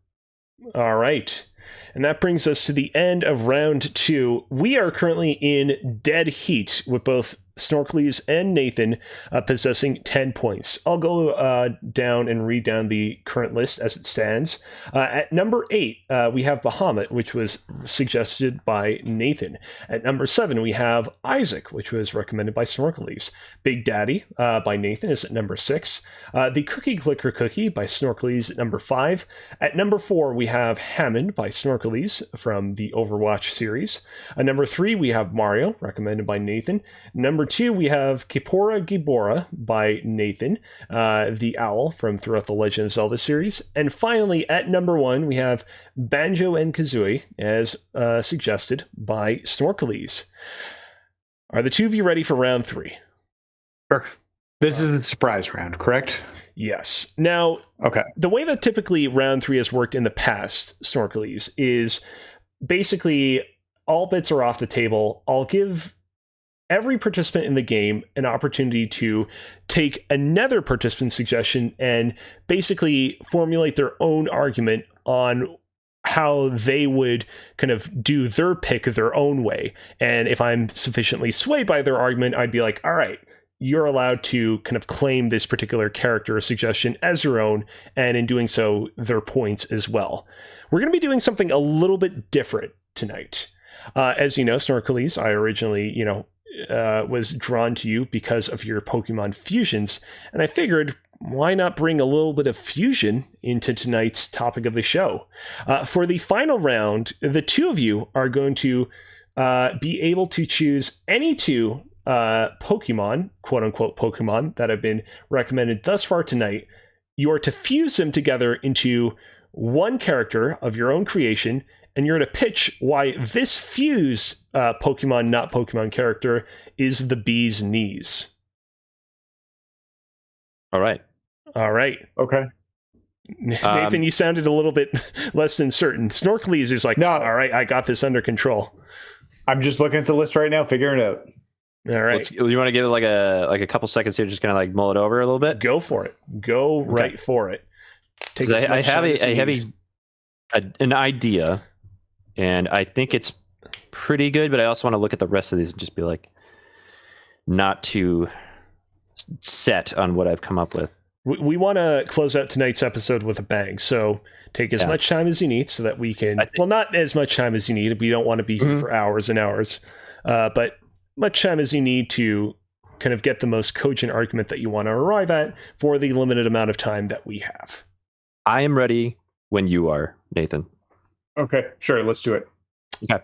All right. And that brings us to the end of round 2. We are currently in dead heat with both Snorkulese and Nathan possessing 10 points. I'll go down and read down the current list as it stands. At number 8, we have Bahamut, which was suggested by Nathan. At number 7, we have Isaac, which was recommended by Snorkulese. Big Daddy by Nathan is at number 6. The Cookie Clicker Cookie by Snorkulese at number 5. At number 4, we have Hammond by Snorkulese from the Overwatch series. At number 3, we have Mario, recommended by Nathan. Number 2, we have Kaepora Gaebora by Nathan, the owl from throughout the Legend of Zelda series. And finally, at number 1, we have Banjo and Kazooie, as suggested by Snorkulese. Are the two of you ready for round 3? Sure. This is the surprise round, correct? Yes. Now, okay. The way that typically round 3 has worked in the past, Snorkulese, is basically all bets are off the table. I'll give every participant in the game an opportunity to take another participant's suggestion and basically formulate their own argument on how they would kind of do their pick their own way. And if I'm sufficiently swayed by their argument, I'd be like, all right, you're allowed to kind of claim this particular character or suggestion as your own, and in doing so, their points as well. We're going to be doing something a little bit different tonight. As you know, Snorkulese, I originally, was drawn to you because of your Pokemon fusions, and I figured, why not bring a little bit of fusion into tonight's topic of the show? For the final round, the two of you are going to be able to choose any two Pokemon, quote-unquote Pokemon, that have been recommended thus far tonight. You are to fuse them together into one character of your own creation, and you're to pitch why this fuse Pokemon, not Pokemon character, is the bee's knees. All right. Okay. Nathan, you sounded a little bit less than certain. Snorkulese is like, no, all right, I got this under control. I'm just looking at the list right now, figuring it out. All right. You want to give it like a couple seconds here, just kind of like mull it over a little bit? Go for it. Go right for it. I have an idea, and I think it's pretty good, but I also want to look at the rest of these and just be like, not too set on what I've come up with. We want to close out tonight's episode with a bang, so take as much time as you need so that we can... Well, not as much time as you need. We don't want to be here for hours and hours, but much time as you need to kind of get the most cogent argument that you want to arrive at for the limited amount of time that we have. I am ready when you are, Nathan. Okay, sure, let's do it. Okay.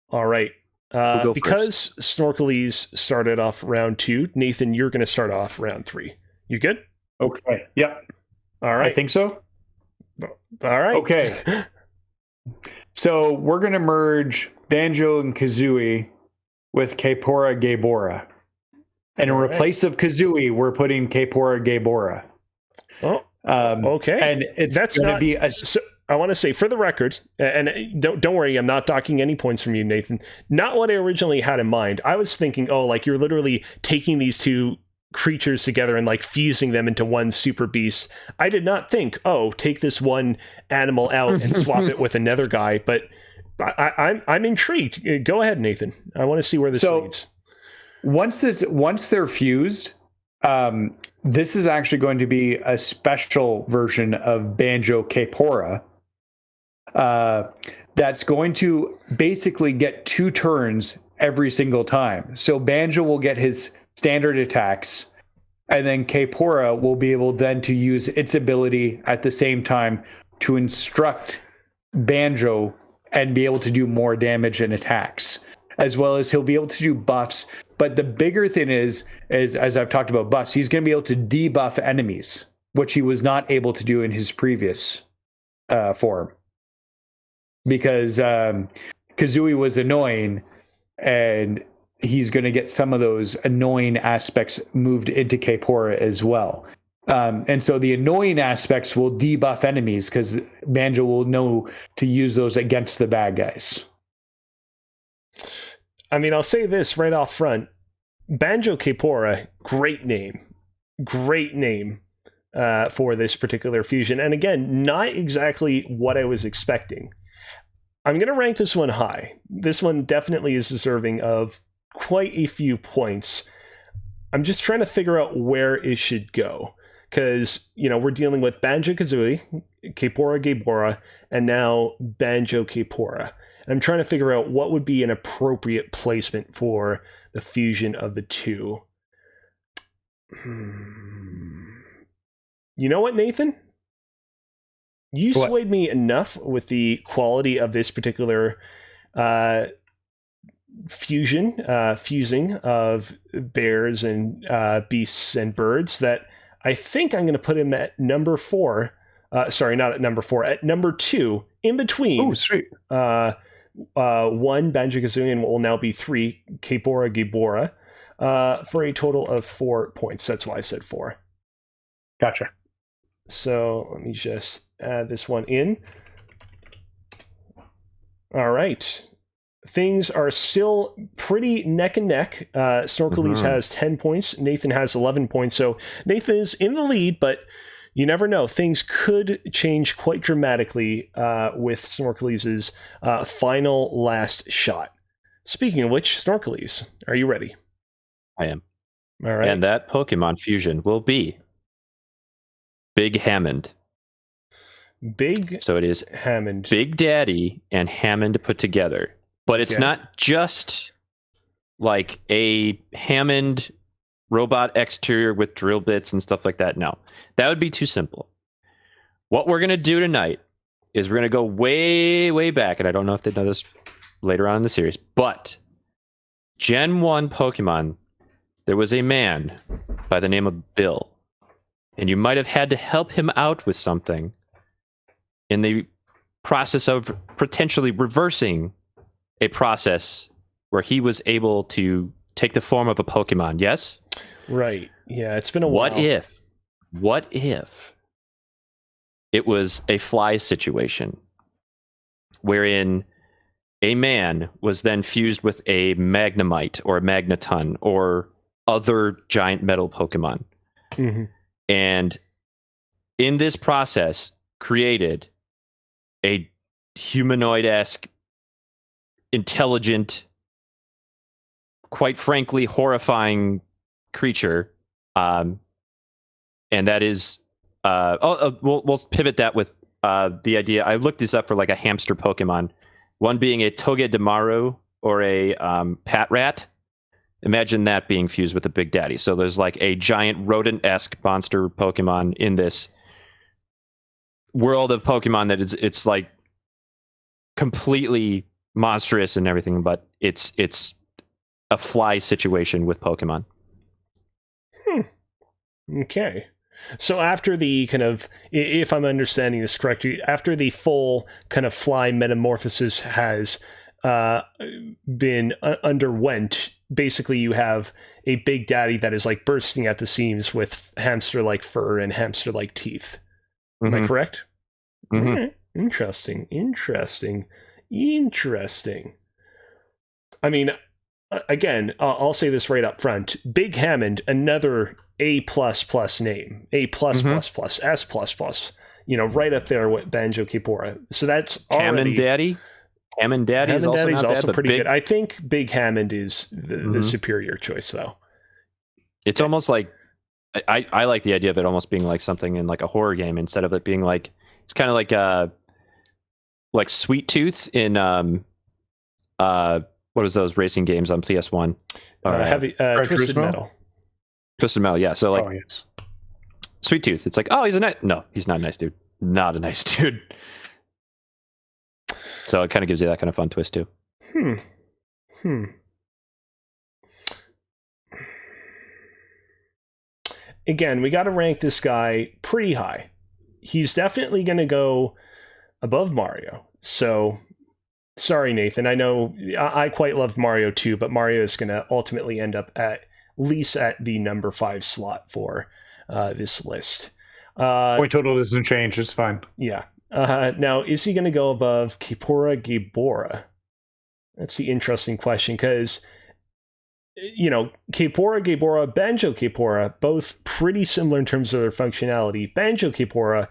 All right. Because first. Snorkulese started off round 2, Nathan, you're going to start off round 3. You good? Okay. Yep. All right. I think so. All right. Okay. So we're going to merge Banjo and Kazooie with Kaepora Gaebora. And in place of Kazooie, we're putting Kaepora Gaebora. Oh, okay. And it's going to be a... So, I want to say, for the record, and don't worry, I'm not docking any points from you, Nathan. Not what I originally had in mind. I was thinking, you're literally taking these two creatures together and like fusing them into one super beast. I did not think, take this one animal out and swap it with another guy. But I'm intrigued. Go ahead, Nathan. I want to see where this leads. Once they're fused, this is actually going to be a special version of Banjo-Kazooie. That's going to basically get 2 turns every single time. So Banjo will get his standard attacks, and then Kaepora will be able then to use its ability at the same time to instruct Banjo and be able to do more damage and attacks, as well as he'll be able to do buffs. But the bigger thing is as I've talked about buffs, he's going to be able to debuff enemies, which he was not able to do in his previous form. Because Kazooie was annoying, and he's going to get some of those annoying aspects moved into Kaepora as well. And so the annoying aspects will debuff enemies because Banjo will know to use those against the bad guys. I mean, I'll say this right off front. Banjo-Kazooie, great name for this particular fusion. And again, not exactly what I was expecting. I'm going to rank this one high. This one definitely is deserving of quite a few points. I'm just trying to figure out where it should go. Because, we're dealing with Banjo-Kazooie, Kaepora Gaebora, and now Banjo-Kaepora. I'm trying to figure out what would be an appropriate placement for the fusion of the two. You know what, Nathan? You swayed me enough with the quality of this particular fusing of bears and beasts and birds that I think I'm going to put him at number 4. Sorry, not at number 4, at number 2, in between. Oh, sweet. 1 Banjo-Kazooie and what will now be 3 Kaepora Gaebora, for a total of 4 points. That's why I said 4. Gotcha. So let me just add this one in. All right. Things are still pretty neck and neck. Snorkulese has 10 points. Nathan has 11 points. So Nathan is in the lead, but you never know. Things could change quite dramatically with Snorkulese's final last shot. Speaking of which, Snorkulese, are you ready? I am. All right. And that Pokemon fusion will be Big Hammond. So it is Hammond. Big Daddy and Hammond put together. But it's not just like a Hammond robot exterior with drill bits and stuff like that. No, that would be too simple. What we're going to do tonight is we're going to go way, way back. And I don't know if they've done this later on in the series, but Gen 1 Pokemon, there was a man by the name of Bill. And you might have had to help him out with something in the process of potentially reversing a process where he was able to take the form of a Pokemon, yes? Right. Yeah, it's been a while. What if it was a fly situation wherein a man was then fused with a Magnemite or a Magneton or other giant metal Pokemon? Mm-hmm. And in this process created a humanoid-esque, intelligent, quite frankly horrifying creature, and that is we'll pivot that with the idea. I looked this up for like a hamster Pokemon, one being a Togedemaru or a Patrat. Imagine that being fused with a Big Daddy. So there's like a giant rodent-esque monster Pokemon in this world of Pokemon that it's like completely monstrous and everything, but it's a fly situation with Pokemon. Okay. So after the kind of, if I'm understanding this correctly, after the full kind of fly metamorphosis has been underwent, basically you have a Big Daddy that is like bursting at the seams with hamster-like fur and hamster-like teeth. Am I correct? Mm-hmm. Right. Interesting. I mean, again, I'll say this right up front. Big Hammond, another A++ name. A+++, S++. Right up there with Banjo-Kaepora. So that's already... Hammond Daddy is also not bad, pretty good. I think Big Hammond is the superior choice, though. It's almost like... I like the idea of it almost being like something in like a horror game instead of it being like... It's kind of like Sweet Tooth in... what was those racing games on PS1? Twisted Metal. Twisted Metal, yeah. So like, yes. Sweet Tooth. It's like, oh, he's a nice. No, he's not a nice dude. Not a nice dude. So it kind of gives you that kind of fun twist too. Again, we got to rank this guy pretty high. He's definitely going to go above Mario. So. Sorry, Nathan. I know I quite love Mario too, but Mario is going to ultimately end up at least at the number 5 slot for this list. Point total doesn't change. It's fine. Yeah. Now, is he going to go above Kaepora Gaebora? That's the interesting question because, Kaepora Gaebora, Banjo-Kaepora, both pretty similar in terms of their functionality. Banjo-Kaepora,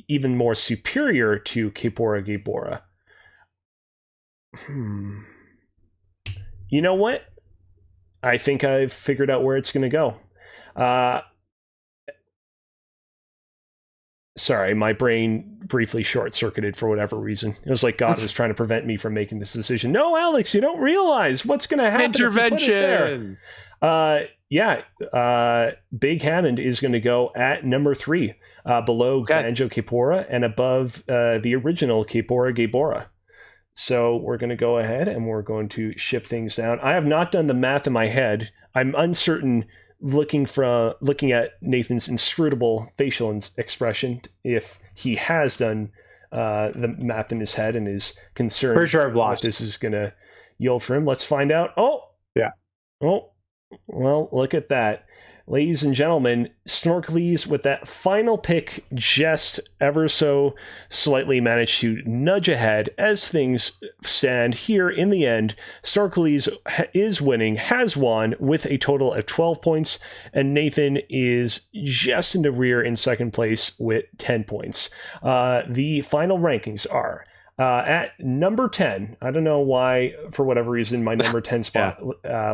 even more superior to Kaepora Gaebora. You know what? I think I've figured out where it's going to go. Sorry, my brain briefly short-circuited for whatever reason. It was like God was trying to prevent me from making this decision. No, Alex, you don't realize what's going to happen. Intervention. Big Hammond is going to go at number 3, below Banjo-Kazooie and above the original Kaepora-Gaebora. So we're going to go ahead and we're going to shift things down. I have not done the math in my head. I'm uncertain, looking at Nathan's inscrutable facial expression, if he has done the math in his head and is concerned. For sure, I've lost. What this is going to yield for him. Let's find out. Oh, yeah. Oh, well, look at that. Ladies and gentlemen, Snorkulese with that final pick just ever so slightly managed to nudge ahead as things stand here in the end. Snorkulese is winning, has won with a total of 12 points, and Nathan is just in the rear in second place with 10 points. The final rankings are at number 10, I don't know why, for whatever reason, my number 10 spot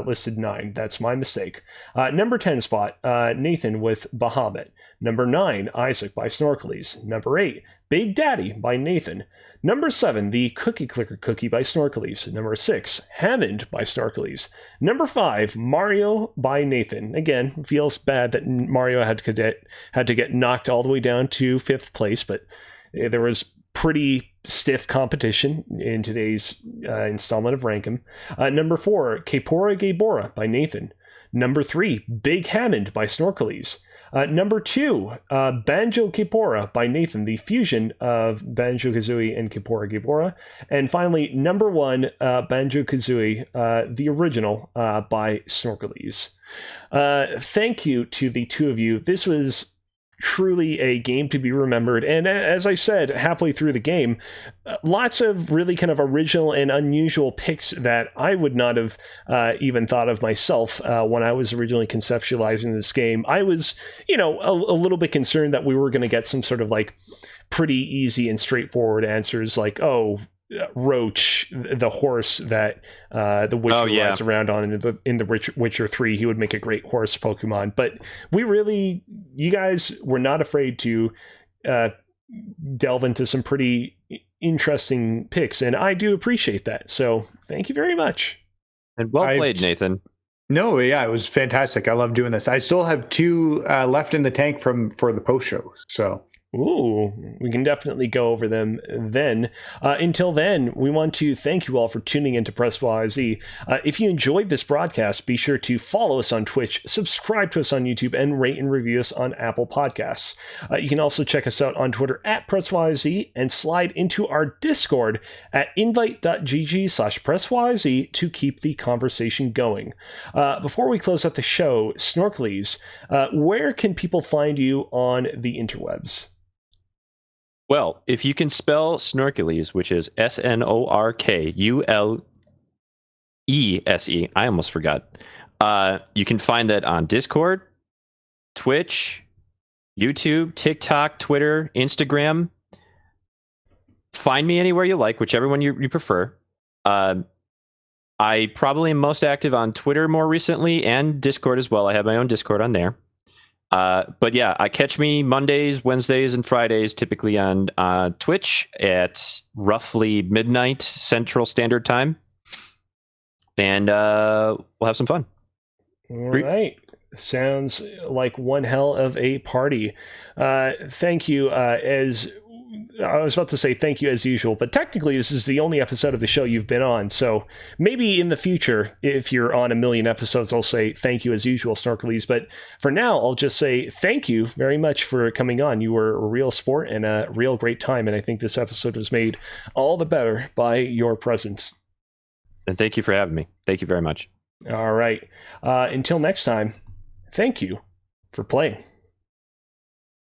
listed 9. That's my mistake. Number 10 spot, Nathan with Bahamut. Number 9, Isaac by Snorkulese. Number 8, Big Daddy by Nathan. Number 7, the Cookie Clicker Cookie by Snorkulese. Number 6, Hammond by Snorkulese. Number 5, Mario by Nathan. Again, feels bad that Mario had to get knocked all the way down to 5th place, but there was pretty stiff competition in today's installment of Rankem. Number 4, Kaepora-Gaebora by Nathan. Number 3, Big Hammond by Snorkulese. Number 2, Banjo-Kazooie by Nathan, the fusion of Banjo-Kazooie and Kaepora-Gaebora. And finally, number 1, Banjo-Kazooie, the original, by Snorkulese. Thank you to the two of you. This was truly a game to be remembered, and as I said halfway through the game, lots of really kind of original and unusual picks that I would not have even thought of myself when I was originally conceptualizing this game. I was, a little bit concerned that we were going to get some sort of like pretty easy and straightforward answers, like, oh, Roach, the horse that the Witcher rides around on in the Witcher 3, he would make a great horse Pokemon. But you guys were not afraid to delve into some pretty interesting picks, and I do appreciate that. So thank you very much. And well played, Nathan. No, yeah, it was fantastic. I love doing this. I still have 2 left in the tank for the post show. So. Ooh, we can definitely go over them then. Until then, we want to thank you all for tuning in to Press YYZ. If you enjoyed this broadcast, be sure to follow us on Twitch, subscribe to us on YouTube, and rate and review us on Apple Podcasts. You can also check us out on Twitter at PressYYZ and slide into our Discord at invite.gg/PressYYZ to keep the conversation going. Before we close out the show, Snorkulese, where can people find you on the interwebs? Well, if you can spell Snorkulese, which is Snorkulese, I almost forgot. You can find that on Discord, Twitch, YouTube, TikTok, Twitter, Instagram. Find me anywhere you like, whichever one you prefer. I probably am most active on Twitter more recently, and Discord as well. I have my own Discord on there. But yeah, I catch me Mondays, Wednesdays, and Fridays, typically on Twitch at roughly midnight Central Standard Time. And we'll have some fun. All right. Sounds like one hell of a party. Thank you. I was about to say thank you as usual, but technically this is the only episode of the show you've been on, so maybe in the future, if you're on 1 million episodes, I'll say thank you as usual, Snorkulese, but for now, I'll just say thank you very much for coming on. You were a real sport and a real great time, and I think this episode was made all the better by your presence. And thank you for having me. Thank you very much. All right. Until next time, thank you for playing.